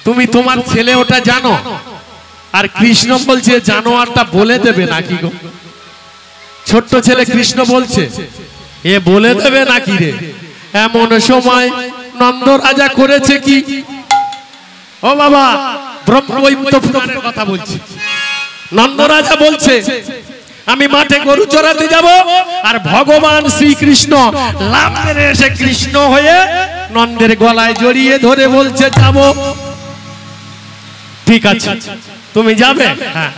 তুমি তোমার ছেলে ওটা জানো? আর কৃষ্ণ বলছে, জানোয়ারটা বলে দেবে নাকি গো? ছোট্ট ছেলে কৃষ্ণ বলছে, এ বলে দেবে নাকি রে? এমন সময় নন্দ রাজা করেছে কি? ও বাবা, ব্রহ্মবৈবর্ত পুরাণের কথা বলছি। নন্দ রাজা বলছে, আমি মাঠে গরু চড়াতে যাব, আর ভগবান শ্রীকৃষ্ণ লাফ মেরে এসে কৃষ্ণ হয়ে নন্দের গলায় জড়িয়ে ধরে বলছে, যাব। ঠিক আছে, তুমি যাবে? হ্যাঁ,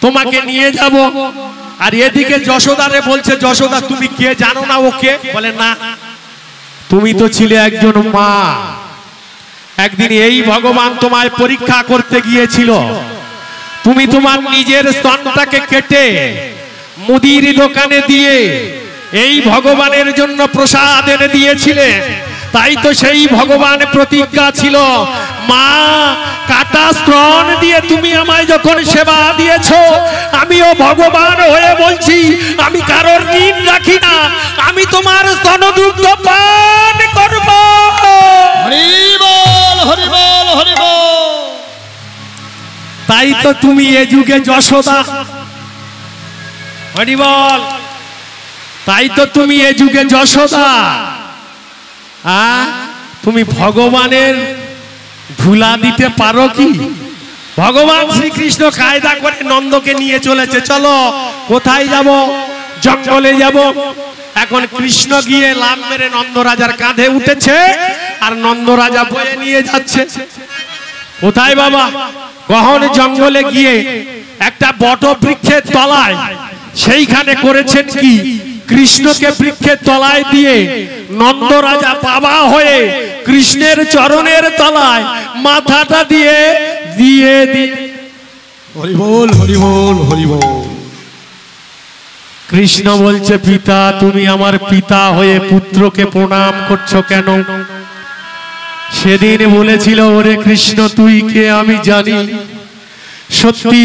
তোমাকে নিয়ে যাব। আর এদিকে যশোদারে বলছে, যশোদা তুমি কে জানো না ওকে? বলে না, তুমি তো ছিলে একজন মা। একদিন এই ভগবান তোমায় পরীক্ষা করতে গিয়েছিল। তুমি তোমার নিজের স্তনটাকে কেটে মুদির দোকানে দিয়ে এই ভগবানের জন্য প্রসাদ এনে দিয়েছিলে। তাই তো সেই ভগবান প্রতিজ্ঞা ছিল, মা কাটা স্তন দিয়ে তুমি আমায় যখন সেবা দিয়েছো, আমিও ভগবান হয়ে বলছি, আমি কারোর ঋণ রাখি না, আমি তোমার স্তনদুগ্ধ পান করব। হরিবল হরিবল হরিবল। তাই তো তুমি এ যুগে যশোদা। হরিবল। তাই তো তুমি এ যুগে যশোদা। তুমি ভগবানের ধুলা দিতে পারো কি? ভগবান শ্রীকৃষ্ণ কায়দা করে নন্দকে নিয়ে চলেছে, চলো কোথায় যাব? জঙ্গলে যাব। এখন কৃষ্ণ গিয়ে লাফ মেরে নন্দ রাজার কাঁধে উঠেছে, আর নন্দ রাজা বয়ে নিয়ে যাচ্ছে। কোথায় বাবা? গহন জঙ্গলে গিয়ে একটা বট বৃক্ষের তলায়, সেইখানে করেছেন কি, কৃষ্ণকে বৃক্ষের তলায় দিয়ে নন্দ রাজা বাবা হয়ে কৃষ্ণের চরণের তলায় মাথাটা দিয়ে দিয়ে দিয়ে হরিবল হরিবল হরিবল। কৃষ্ণ বলছে, পিতা তুমি আমার পিতা হয়ে পুত্রকে প্রণাম করছো কেন? সেদিন বলেছিল, ওরে কৃষ্ণ তুই কে আমি জানি। সত্যি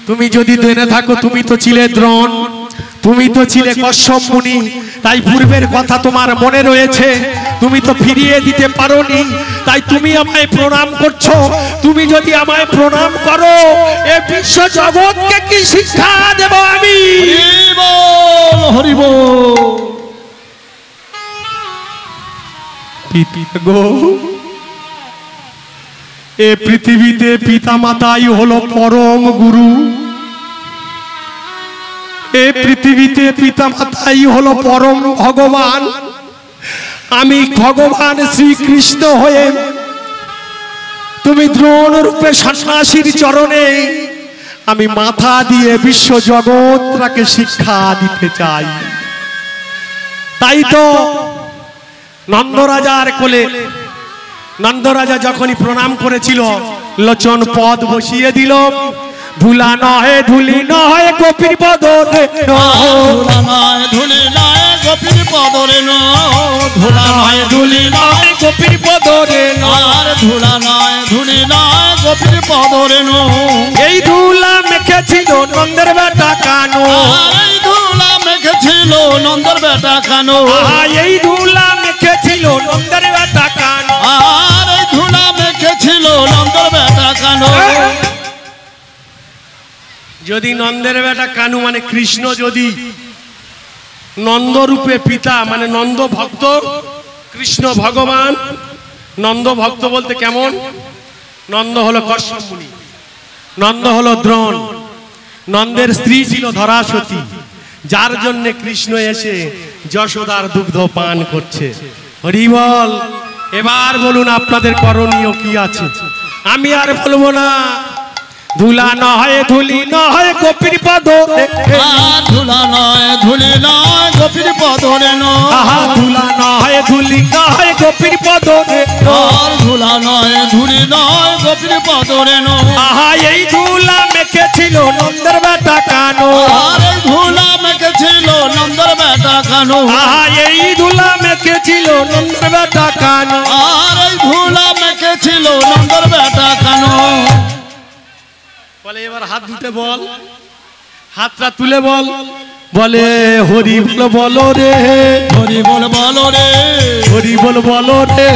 তুমি যদি জেনে থাকো, তুমি তো ছিলে দ্রোণ, তুমি তো ছিলে কশ্যপ মুনি, তাই পূর্বের কথা তোমার মনে রয়েছে। তুমি তো ফিরিয়ে দিতে পারোনি, তাই তুমি আমায় প্রণাম করছো। তুমি যদি আমায় প্রণাম করো, এ বিশ্ব জগৎকে কি শিক্ষা দেব আমি? হরিবল হরিবল। পিতা গো, এ পৃথিবীতে পিতা মাতাই হলো পরম গুরু। এ পৃথিবীতে পিতা মাতাই হলো পরম ভগবান। আমি ভগবান শ্রীকৃষ্ণ হয়ে তুমি দ্রোণ রূপে সন্ন্যাসীর চরণে আমি মাথা দিয়ে বিশ্ব জগৎটাকে শিক্ষা দিতে চাই। তাই তো নন্দরাজার কোলে নন্দরাজা যখনই প্রণাম করেছিল, লোচন পদ বসিয়ে দিল। ধুলা নয় ধুলি নয় গোপীর পদরে, ধুলা নয় ধুলি নয় গোপীর পদরে, ধুলা নয় ধুলি নয় গোপীর পদরে, আর ধুলা নয় ধুলি নয় গোপীর পদরে। এই ধুলা মেখেছিল নন্দের বেটা কানো, আর এই ধুলা মেখেছিল নন্দের বেটা কানো, এই ধুলা মেখেছিল নন্দের বেটা কানো, আর এই ধুলা মেখেছিল নন্দের বেটা কানো। যদি নন্দের বেটা কানু মানে কৃষ্ণ, যদি নন্দরূপে পিতা মানে নন্দ ভক্ত, কৃষ্ণ ভগবান। নন্দ ভক্ত বলতে কেমন? নন্দ হলো কশ্যপ মুনি, নন্দ হলো দ্রোণ, নন্দের স্ত্রী ছিল ধরাসতী, যার জন্য কৃষ্ণ এসে যশোদার দুগ্ধ পান করছে। হরি বল। এবার বলুন আপনাদের করণীয় কি আছে? আমি আর বলবো না। ধুলা নয় ধুলি নয় গোপীর পদরে, ধুলা নয় ধুলি নয় গোপীর পদরে, ধুলা নয় ধুলি ধুলি নয় গোপীর পদরে আর ধুলা নয় ধুলি নয় গোপীর পদরে নো। আহা এই ধুলা মেখেছিল নন্দের বেটা কানো। আর এই ধুলা মেখেছিল নন্দর বেটা কানু। আহা এই ধুলা মেখেছিল নন্দের বেটা কানো। আর এই ধুলা মেখেছিল নন্দর বেটা কানু। বলে এবার হাত ধুতে বল, হাতটা তুলে বল। বলে হরি বল বলো রে, হরি বল বলো রে, হরি বল বলো রে,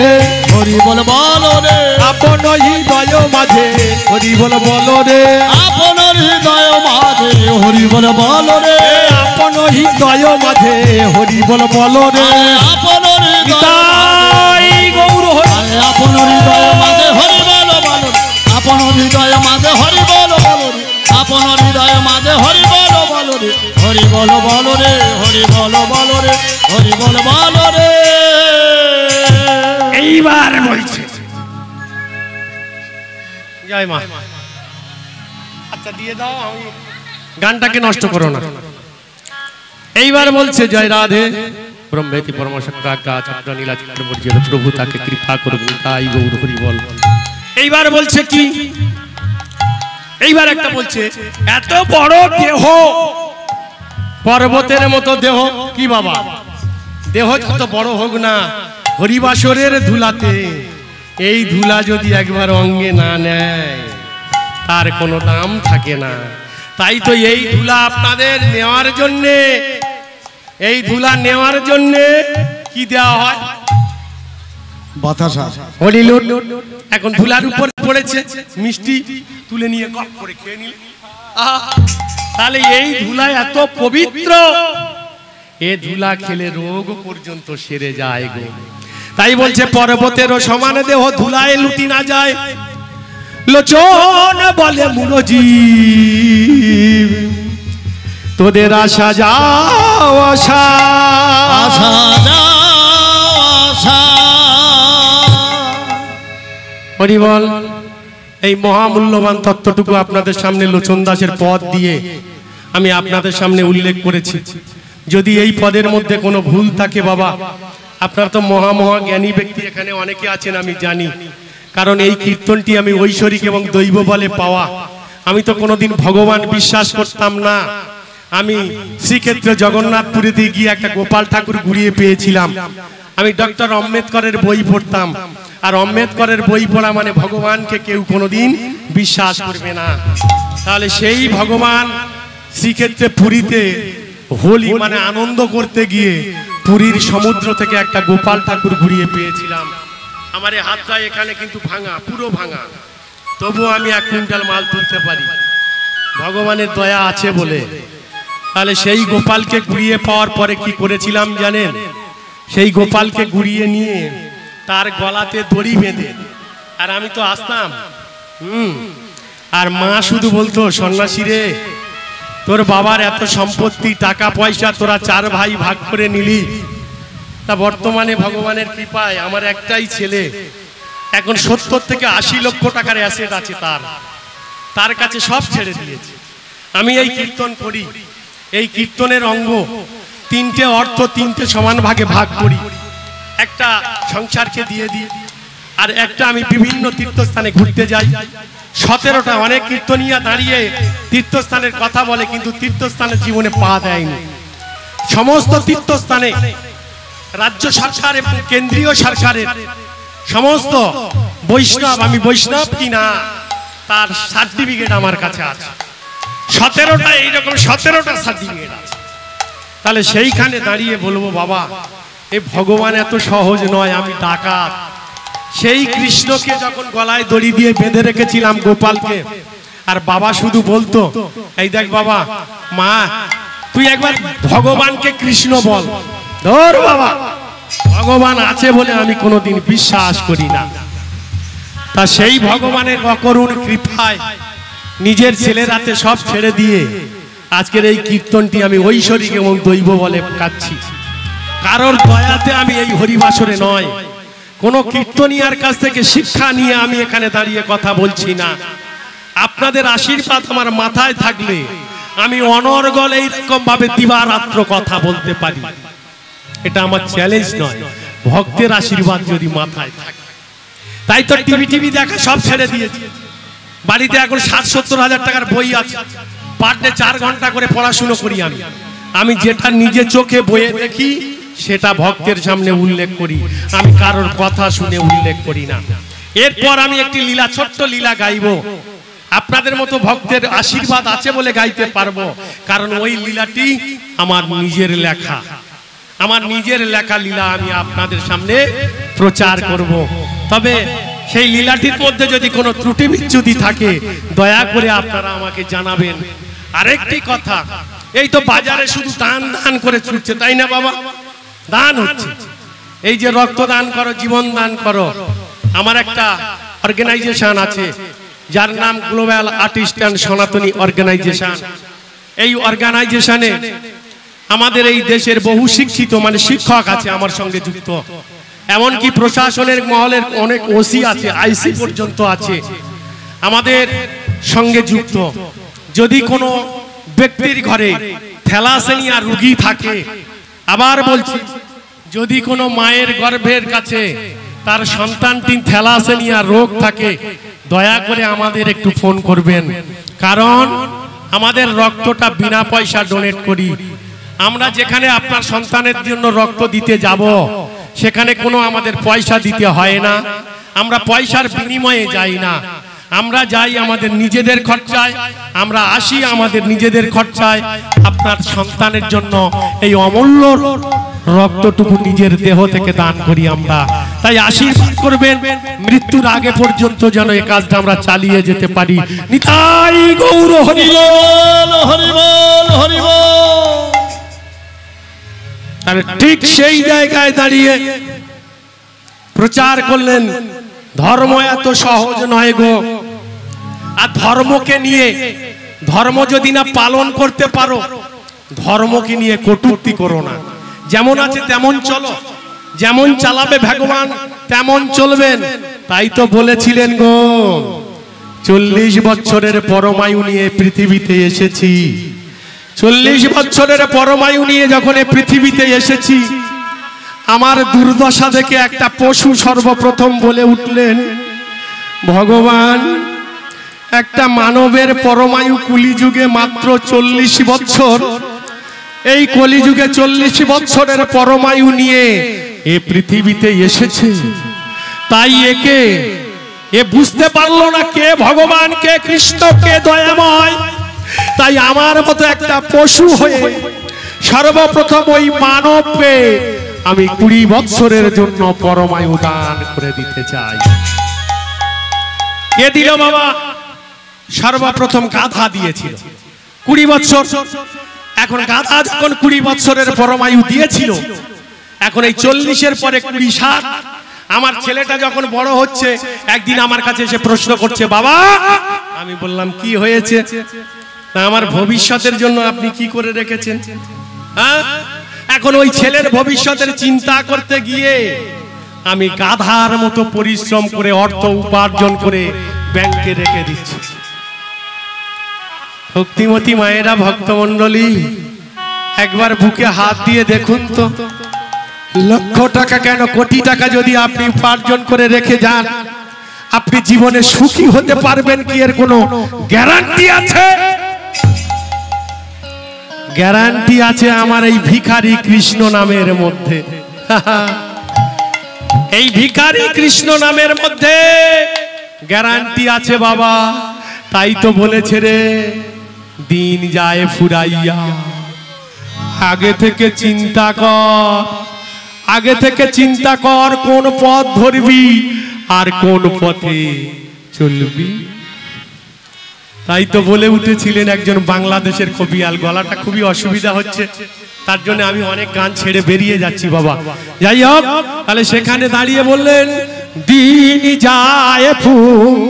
হরি বল বলো রে। আপন হৃদয় মাঝে হরি বল বলো রে, আপন হৃদয় মাঝে হরি বল বলো রে। আপন হৃদয় মাঝে হরি বল বলো রে। আপন হৃদয় তাই গৌর হরি, আপন হৃদয় মাঝে হরি বল বলো রে। আপন হৃদয় মাঝে হরি বল বলো রে। আপন হৃদয় মাঝে হরি বল বলো রে। হরি বল বলো রে, হরি বল বলো রে, হরি বল বলো রে। এইবার বলছে জয় মা। আচ্ছা দিয়ে দাও, আমি গানটাকে নষ্ট করো না। এইবার বলছে জয় রাধে ব্রহ্মেতি পরমশক্রাজ্ঞা চক্র নীলা চক্রবর্তী প্রভু তাকে কৃপা করুন তাই গৌর হরি বল। এইবার বলছে কি, এইবার একটা বলছে এত বড় দেহ, পর্বতের মতো দেহ। কি বাবা, দেহ যত বড় হোক না, হরিবাসরের ধুলাতে এই ধুলা যদি একবার অঙ্গে না নেয় তার কোনো দাম থাকে না। তাই তো এই ধুলা আপনাদের নেওয়ার জন্যে, এই ধুলা নেওয়ার জন্যে কি দেওয়া হয়? বাতাসা। হরিলুট। এখন ধুলার উপর পড়েছে, মিষ্টি তুলে নিয়ে গপ করে খেয়ে নিল। তাহলে এই ধুলা এত পবিত্র, এ ধুলা খেলে রোগ পর্যন্ত সেরে যায় গো। তাই বলছে পর্বতেরও সমান দেহ ধুলায় লুটি না যায়। লোচন বলে মুরজীব তোদের আশা যাও আশা, আশা যাও আশা। হরি বল। এই মহামূল্যবান তত্ত্বটুকু আপনাদের সামনে লোচন দাসের পদ দিয়ে আমি আপনাদের সামনে উল্লেখ করেছি। যদি এই পদের মধ্যে কোনো ভুল থাকে বাবা, আপনারা তো মহা জ্ঞানী ব্যক্তি এখানে অনেকে আছেন আমি জানি, কারণ এই কীর্তনটি আমি ঐশ্বরিক এবং দৈব বলে পাওয়া। আমি তো কোনোদিন ভগবান বিশ্বাস করতাম না। আমি শ্রীক্ষেত্র জগন্নাথপুরেতে গিয়ে একটা গোপাল ঠাকুর ঘুরিয়ে পেয়েছিলাম। আমি ডক্টর আম্বেদকরের বই পড়তাম, আর আম্বেদকরের বই পড়া মানে ভগবানকে কেউ কোনোদিন বিশ্বাস করবে না। তাহলে সেই ভগবান শ্রীক্ষেত্রে পুরীতে হোলি মানে আনন্দ করতে গিয়ে পুরীর সমুদ্র থেকে একটা গোপাল ঠাকুর ঘুরিয়ে পেয়েছিলাম। আমার এই হাতটা এখানে কিন্তু ভাঙা, পুরো ভাঙা, তবু আমি 1 কুইন্টাল মাল তুলতে পারি, ভগবানের দয়া আছে বলে। তাহলে সেই গোপালকে ঘুরিয়ে পাওয়ার পরে কি করেছিলাম জানেন? সেই গোপালকে ঘুরিয়ে নিয়ে তার গলাতে দড়ি বেঁধে, আর আমি তো আসতাম, আর মা শুধু বলতো সন্ন্যাসী রে, তোর বাবার এত সম্পত্তি টাকা পয়সা তোরা 4 ভাই ভাগ করে নিলি, তা বর্তমানে ভগবানের কৃপায় আমার একটাই ছেলে, এখন 70 থেকে 80 লক্ষ টাকার অ্যাসেট আছে তার কাছে সব ছেড়ে দিয়েছে। আমি এই কীর্তন করি, এই কীর্তনের অঙ্গ 3টে অর্থ 3টে সমান ভাগে ভাগ করি। একটা সংসারকে দিয়ে দিই, আর একটা আমি বিভিন্ন তীর্থস্থানে ঘুরতে যাই। 17টা অনেক কীর্তনিয়া দাঁড়িয়ে তীর্থস্থানের কথা বলে, কিন্তু তীর্থস্থানের জীবনে পা দেয়নি। সমস্ত তীর্থস্থানে রাজ্য সরকার এবং কেন্দ্রীয় সরকারের সমস্ত বৈষ্ণব, আমি বৈষ্ণব কিনা তার সার্টিফিকেট আমার কাছে আছে। 17টা এইরকম 17টা সার্টিফিকেট আছে। তাহলে সেইখানে দাঁড়িয়ে বলবো বাবা, এ ভগবান এত সহজ নয়, আমি ডাকাত। সেই কৃষ্ণকে যখন গলায় দড়ি দিয়ে বেঁধে রেখেছিলাম গোপালকে, আর বাবা শুধু বলতো এই দেখ বাবা, মা তুই একবার ভগবানকে কৃষ্ণ বল। ধর বাবা, ভগবান আছে বলে আমি কোনোদিন বিশ্বাস করি না। তা সেই ভগবানের অকরুণ কৃপায় নিজের ছেলের হাতে সব ছেড়ে দিয়ে আজকের এই কীর্তনটি আমি ঐশ্বরিক এবং দৈব বলে কাচ্ছি। কারোর দয়াতে আমি এই হরিবাসরে নয়, কোনো কীর্তনিয়ার কাছ থেকে শিক্ষা নিয়ে আমি এখানে দাঁড়িয়ে কথা বলছি না। আপনাদের আশীর্বাদ আমার মাথায় থাকলে আমি অনর্গল এইরকম ভাবে দিবারাত্র কথা বলতে পারি। এটা আমার চ্যালেঞ্জ নয়, ভক্তের আশীর্বাদ যদি মাথায় থাকে। তাই তো টিভি দেখা সব ছেড়ে দিয়েছি। বাড়িতে এখন 60-70 হাজার টাকার বই আছে, পার ডে 4 ঘন্টা করে পড়াশুনো করি। আমি যেটা নিজে চোখে বইয়ে দেখি সেটা ভক্তের সামনে উল্লেখ করি, আমি কারোর কথা শুনে উল্লেখ করি না। এরপর আমি একটি লীলা, ছোট্ট লীলা গাইব। আপনাদের মতো ভক্তের আশীর্বাদ আছে বলে গাইতে পারবো, কারণ ওই লীলাটি আমার নিজের লেখা, আমার নিজের লেখা লীলা আমি আপনাদের সামনে প্রচার করব। তবে সেই লীলাটির মধ্যে যদি কোনো ত্রুটি বিচ্যুতি থাকে দয়া করে আপনারা আমাকে জানাবেন। আরেকটি কথা, এই তো বাজারে শুধু দান দান করে ছুটছে, তাই না বাবা? দান হচ্ছে, এই যে রক্তদান করো, জীবন দান করো। আমার একটা অর্গানাইজেশন আছে যার নাম গ্লোবাল আর্টিস্ট অ্যান্ড সনাতনী অর্গানাইজেশন। এই অর্গানাইজেশনে আমাদের এই দেশের বহু শিক্ষিত মানে শিক্ষক আছে আমার সঙ্গে যুক্ত, এমনকি প্রশাসনের মহলের অনেক ওসি আছে, আইসি পর্যন্ত আছে আমাদের সঙ্গে যুক্ত। যদি কোনো ব্যক্তির ঘরে থ্যালাসেমিয়া রোগী থাকে, আবার বলছি, যদি কোনো মায়ের গর্ভের কাছে তার সন্তানটি থ্যালাসেমিয়া রোগ থাকে, দয়া করে আমাদের একটু ফোন করবেন, কারণ আমাদের রক্তটা বিনা পয়সা ডোনেট করি। আমরা যেখানে আপনার সন্তানের জন্য রক্ত দিতে যাব সেখানে কোনো আমাদের পয়সা দিতে হয় না, আমরা পয়সার বিনিময়ে যাই না, আমরা যাই আমাদের নিজেদের খরচায়, আমরা আসি আমাদের নিজেদের খরচায়। আপনার সন্তানের জন্য এই অমূল্য রক্তটুকু নিজের দেহ থেকে দান করি আমরা। তাই আশীর্বাদ করবেন মৃত্যুর আগে পর্যন্ত যেন এই কাজটা আমরা চালিয়ে যেতে পারি। নিতাই গৌর হরি বল, হরি বল, হরি বল। আর ঠিক সেই জায়গায় দাঁড়িয়ে প্রচার করলেন, ধর্ম এত সহজ নয় গো। আর ধর্মকে নিয়ে, ধর্ম যদি না পালন করতে পারো, ধর্মকে নিয়ে কটূক্তি করো না। যেমন আছে তেমন চলো, যেমন চালাবে ভগবান তেমন চলবেন। তাই তো বলেছিলেন গো, 40 বছরের পরমায়ু নিয়ে পৃথিবীতে এসেছি। 40 বছরের পরমায়ু নিয়ে যখন পৃথিবীতে এসেছি, আমার দুর্দশা দেখে একটা পশু সর্বপ্রথম বলে উঠলেন, ভগবান, একটা মানবের পরমায়ু কলিযুগে মাত্র 40 বছর, এই কলিযুগে 40 বছরের পরমায়ু নিয়ে এ পৃথিবীতে এসেছে। তাই এ বুঝতে পারলো না কে ভগবান, কে কৃষ্ণ, কে দয়াময়। তাই আমার মতো একটা পশু হয়ে সর্বপ্রথম ওই মানবকে আমি 20 বছরের জন্য পরমায়ু দান করে দিতে চাই। কে দিল বাবা? সর্বপ্রথম গাধা দিয়েছিল 20 বছর। এখন গাধা যখন 20 বছরের পরমায়ু দিয়েছিল, এখন এই 40-এর পরে 20-60। আমার ছেলেটা যখন বড় হচ্ছে, একদিন আমার কাছে এসে প্রশ্ন করছে, বাবা, আমি বললাম কি হয়েছে? আমার ভবিষ্যতের জন্য আপনি কি করে রেখেছেন? হ্যাঁ, এখন ওই ছেলের ভবিষ্যতের চিন্তা করতে গিয়ে আমি গাধার মতো পরিশ্রম করে অর্থ উপার্জন করে ব্যাংকে রেখে দিচ্ছি। ভক্তিমতী মায়েরা, ভক্তমণ্ডলী, একবার বুকে হাত দিয়ে দেখুন তো, লক্ষ টাকা কেন, কোটি টাকা যদি আপনি উপার্জন করে রেখে যান, আপনি জীবনে সুখী হতে পারবেন কি এর কোনো গ্যারান্টি আছে? গ্যারান্টি আছে আমার এই ভিখারি কৃষ্ণ নামের মধ্যে। এই ভিখারি কৃষ্ণ নামের মধ্যে গ্যারান্টি আছে বাবা। তাই তো বলেছে রে, দিন যায় ফুরাইয়া, আগে থেকে চিন্তা কর, আগে থেকে চিন্তা কর কোন পথ ধরবি আর কোন পথে চলবি। তাই তো বলে উঠেছিলেন একজন বাংলাদেশের কবিয়াল, গলাটা খুবই অসুবিধা হচ্ছে, তার জন্য আমি অনেক গান ছেড়ে বেরিয়ে যাচ্ছি বাবা। যাই হোক, তাহলে সেখানে দাঁড়িয়ে বললেন, দিন যায় ফুরাইয়া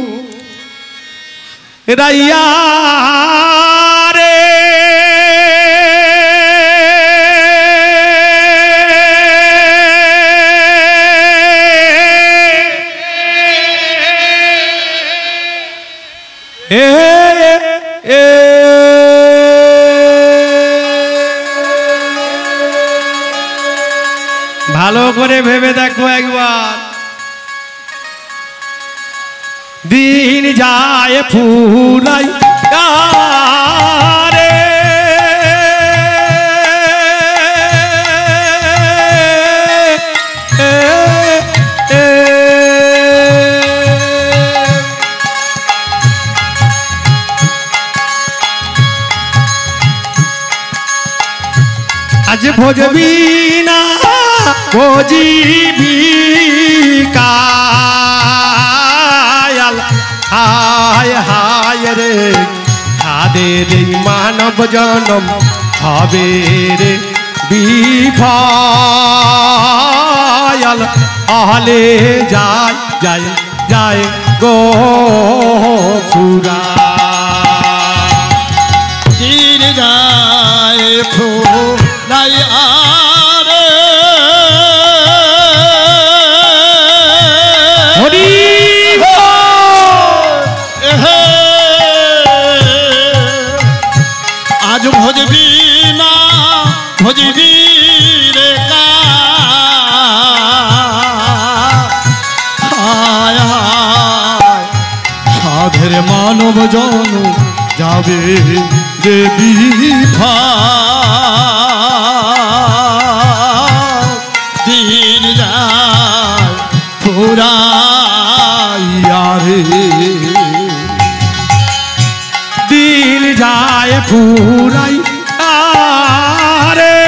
রে, ভালো করে ভেবে দেখো একবার। দিন যায় ফুরাই রে, আজ ভোজবি না ভোজিবি কায়াল, হায় হায় রে তাদের এই মানব জনম হবে রে বিফল। আহলে যায় যায় যায় গো ফুরা, দিন যায় ফুরাই আরে, হরি আজ ভজবি না ভজবি রে হায় হায়, সাধের মানব জন যাবে যে দিন যায় ফুরাইয়া রে, দিন যায় ফুরাই আরে,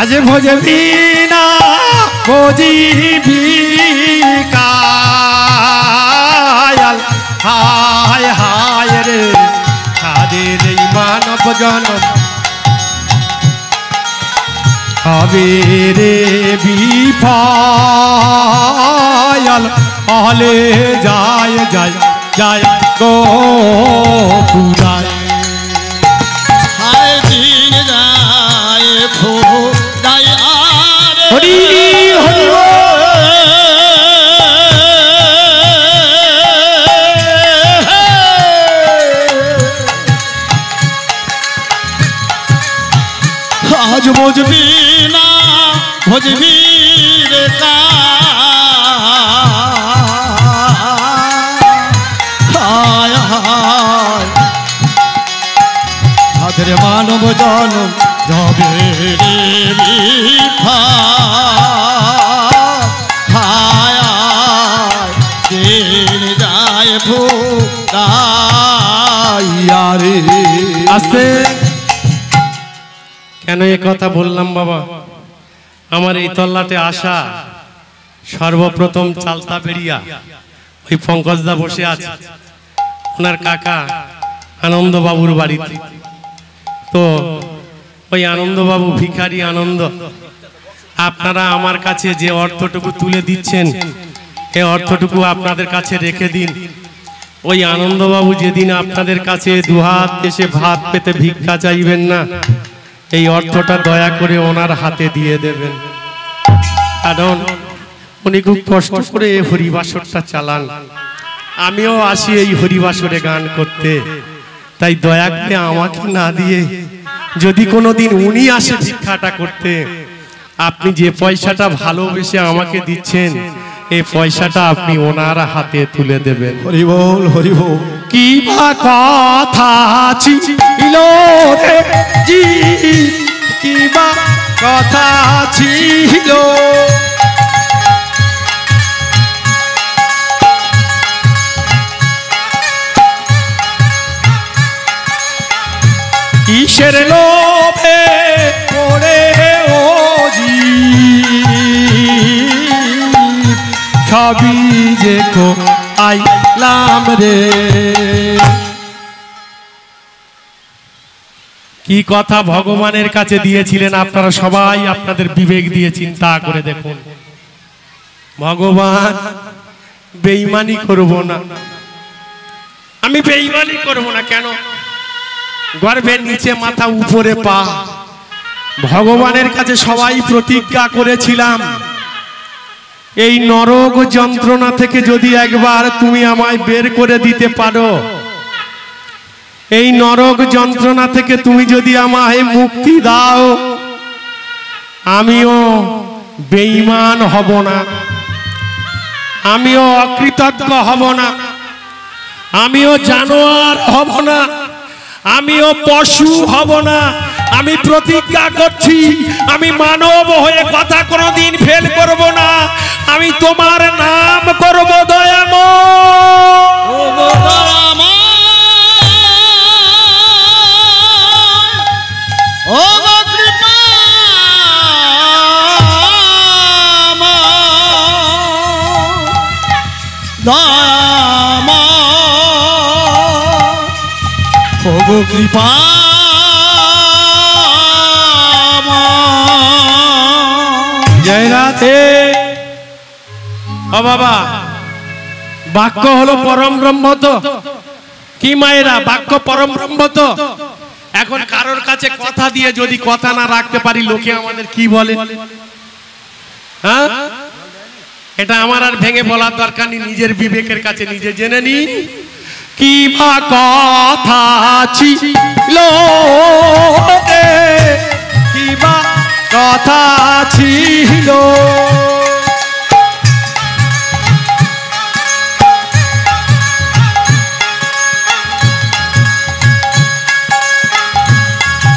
আজ ভোজবি না ভোজিবি কায়াল, হায় হায় রে তাদের এই মানব জনম হবে রে বিফল। হলে যায় যায় যায় গো পুরায়, হায় দিন যায় ফুরাই আরে, হরি হরি আজ বুঝবি না বুঝবি রে হায় হায়, হাতের মানব জন যাবে রে হায় হায়, দিন যায় ফুরাইয়া রে। আস্তে কেন এ কথা বললাম বাবা, আমার এই তল্লাটে আসা সর্বপ্রথম চালতা বেরিয়া ওই পঙ্কজদা বসে আছে ওনার কাকা আনন্দবাবুর বাড়িতে। তো ওই আনন্দবাবু ভিখারি আনন্দ, আপনারা আমার কাছে যে অর্থটুকু তুলে দিচ্ছেন এই অর্থটুকু আপনাদের কাছে রেখে দিন। ওই আনন্দবাবু যেদিন আপনাদের কাছে দুহাত এসে ভাত পেতে ভিক্ষা চাইবেন না, এই অর্থটা দয়া করে ওনার হাতে দিয়ে দেবেন, কারণ উনি খুব কষ্ট করে এই হরিবাসরটা চালান। আমিও আসি এই হরিবাসরে গান করতে, তাই দয়া করে আমাকে না দিয়ে যদি কোনোদিন উনি আসে ভিক্ষাটা করতে, আপনি যে পয়সাটা ভালোবেসে আমাকে দিচ্ছেন এই পয়সাটা আপনি ওনার হাতে তুলে দেবেন। হরি বল হরি বল। কি বা কথা ছিল রে জি, কি বা কথা ছিল, কিসের লোভে পড়ে ও জি সবই যে কো আইলাম রে। কি কথা ভগবানের কাছে দিয়েছিলেন আপনারা সবাই আপনাদের বিবেক দিয়ে চিন্তা করে দেখুন। ভগবান বেঈমানি করব না, আমি বেঈমানি করব না। কেন? গর্ভের নিচে মাথা উপরে পা। ভগবানের কাছে সবাই প্রতিজ্ঞা করেছিলাম, এই নরক যন্ত্রণা থেকে যদি একবার তুমি আমায় বের করে দিতে পারো, এই নরক যন্ত্রণা থেকে তুমি যদি আমায় মুক্তি দাও, আমিও বেঈমান হব না, আমিও অকৃতজ্ঞ হব না, আমিও জানোয়ার হব না, আমিও পশু হব না। আমি প্রতিজ্ঞা করছি, আমি মানব হয়ে কথা কোনোদিন ফেল করব না। আমি তোমার নাম করব দয়াময়। কৃপা জয় রাধে। ও বাবা, বাক্য হলো পরম ব্রহ্ম তো? কি মায়েরা, বাক্য পরম ব্রহ্ম তো? এখন কারোর কাছে কথা দিয়ে যদি কথা না রাখতে পারি, লোকে আমাদের কি বলে? হ্যাঁ, এটা আমার আর ভেঙে বলার দরকার নেই, নিজের বিবেকের কাছে নিজে জেনে নিন। কি বা কথা ছিল, কি বা কথা ছিল,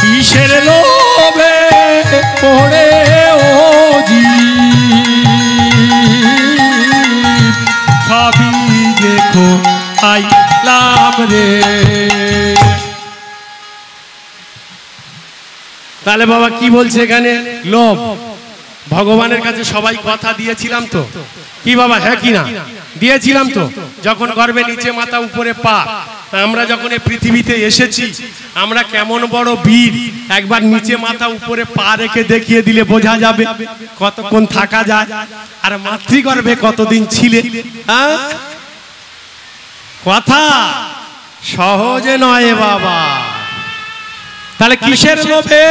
কিসের লোভে পড়ে ও জি সবই দেখো আইলাম রে। তাহলে বাবা কি বলছে এখানে? লোভ। ভগবানের কাছে সবাই কথা দিয়েছিলাম তো? কি বাবা, হ্যাঁ কি না? দিয়েছিলাম তো। যখন গর্ভে নিচে মাথা উপরে পা, আমরা যখন এই পৃথিবীতে এসেছি, আমরা কেমন বড় বীর, একবার নিচে মাথা উপরে পা রেখে দেখিয়ে দিলে বোঝা যাবে কতক্ষণ থাকা যায়। আর মাতৃগর্ভে কতদিন ছিলে? হ্যাঁ, কথা সহজে নয় বাবা। তাহলে কিসের লোভে?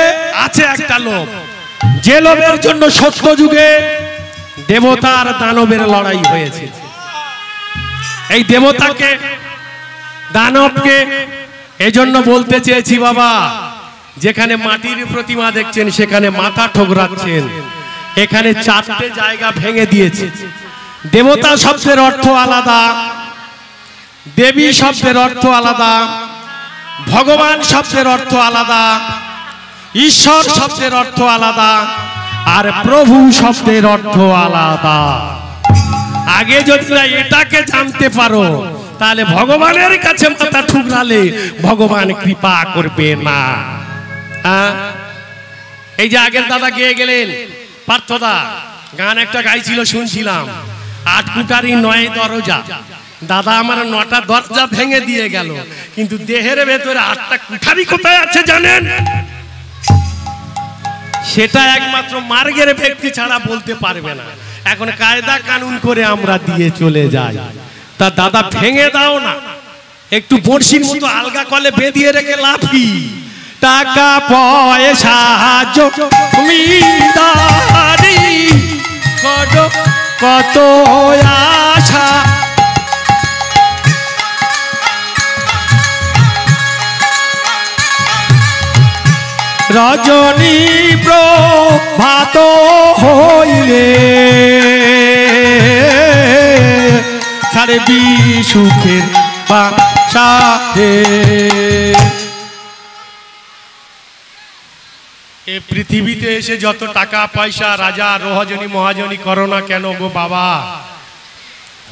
আছে একটা লোভ, যে লোভের জন্য সত্য যুগে দেবতার দানবের লড়াই হয়েছে। এই দেবতাকে দানবকে এজন্য বলতে চেয়েছি বাবা, যেখানে মাটির প্রতিমা দেখছেন সেখানে মাথা ঠোকরাচ্ছেন, এখানে 4টে জায়গা ভেঙে দিয়েছে। দেবতা শব্দের অর্থ আলাদা, দেবী শব্দের অর্থ আলাদা, ভগবান শব্দের অর্থ আলাদা, ঈশ্বর শব্দের অর্থ আলাদা, আর প্রভু শব্দের অর্থ আলাদা। আগে যদি না এটাকে জানতে পারো, তাহলে ভগবানের কাছে মাথা ঠুকরালে ভগবান কৃপা করবে না। এই যে আগের দাদা গেয়ে গেলেন, পার্থদা গান একটা গাইছিল, শুনছিলাম, 8 কুটারি 9 দরজা। দাদা আমার 9টা দরজা ভেঙে দিয়ে গেল, কিন্তু দেহের ভেতরে 8টা কুঠারি কোথায় আছে জানেন? সেটা একমাত্র মার্গের ব্যক্তি ছাড়া বলতে পারবে না। এখন কায়দা কানুন করে আমরা দিয়ে চলে যাই। তা দাদা ভেঙে দাও না, একটু বড়শির মতো আলগা কলে বেঁধিয়ে রেখে লাভ কি? টাকা পয়সা জমিদারি কত আশা, রজনী প্রভাত হইলে ছাড়বি সুখের বাসাতে। এ পৃথিবীতে এসে যত টাকা পয়সা রাজা রোহাজনী মহাজনী করো না কেন গো বাবা,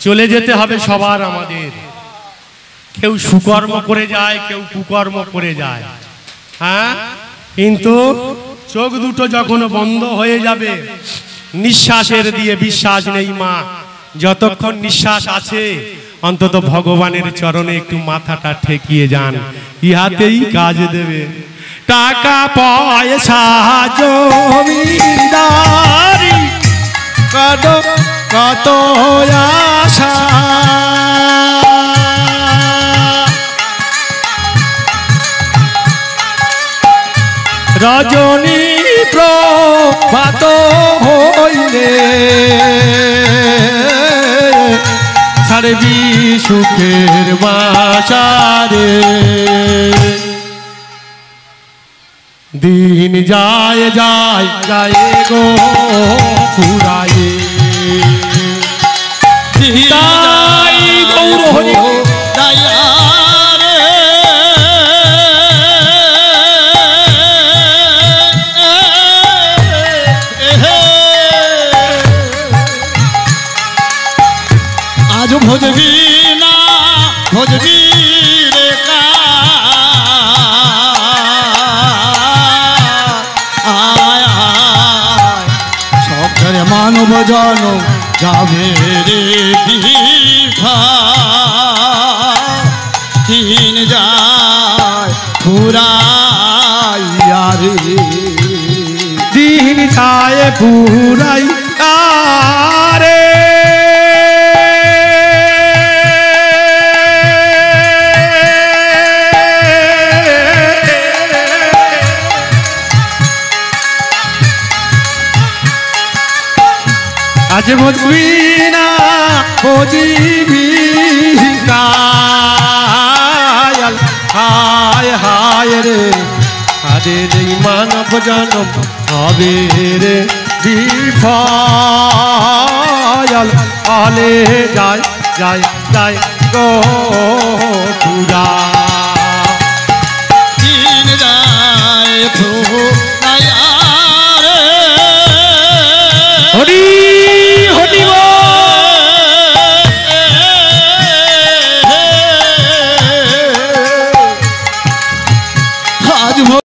চলে যেতে হবে সবার আমাদের। কেউ সুকর্ম করে যায়, কেউ কুকর্ম করে যায়। হ্যাঁ, কিন্তু চোখ দুটো যখন বন্ধ হয়ে যাবে, নিঃশ্বাসের দিয়ে বিশ্বাস নেই মা, যতক্ষণ নিঃশ্বাস আছে অন্তত ভগবানের চরণে একটু মাথাটা ঠেকিয়ে যান, ইহাতেই কাজ দেবে। টাকা পয়সা জমিদারি কত আশা, রজনী প্রভাত হইলে ছাড়বি সুখের বাসারে দিন যায় যায় যায় গো ফুরায়ে তাই গৌর হরি আজ ভজবি না ভজবি রে আয় আয় সব ঘরে মানব জন যাবে রে দীঘা দিন যায় ফুরাইয়া রে দিন যায় ফুরাই রে আজ বুঝবি না বুঝিবি কায়াল হায় হায় রে আদের এই মানব জনম হবে রে বিফল আলে যায় যায় যায় গো পুরা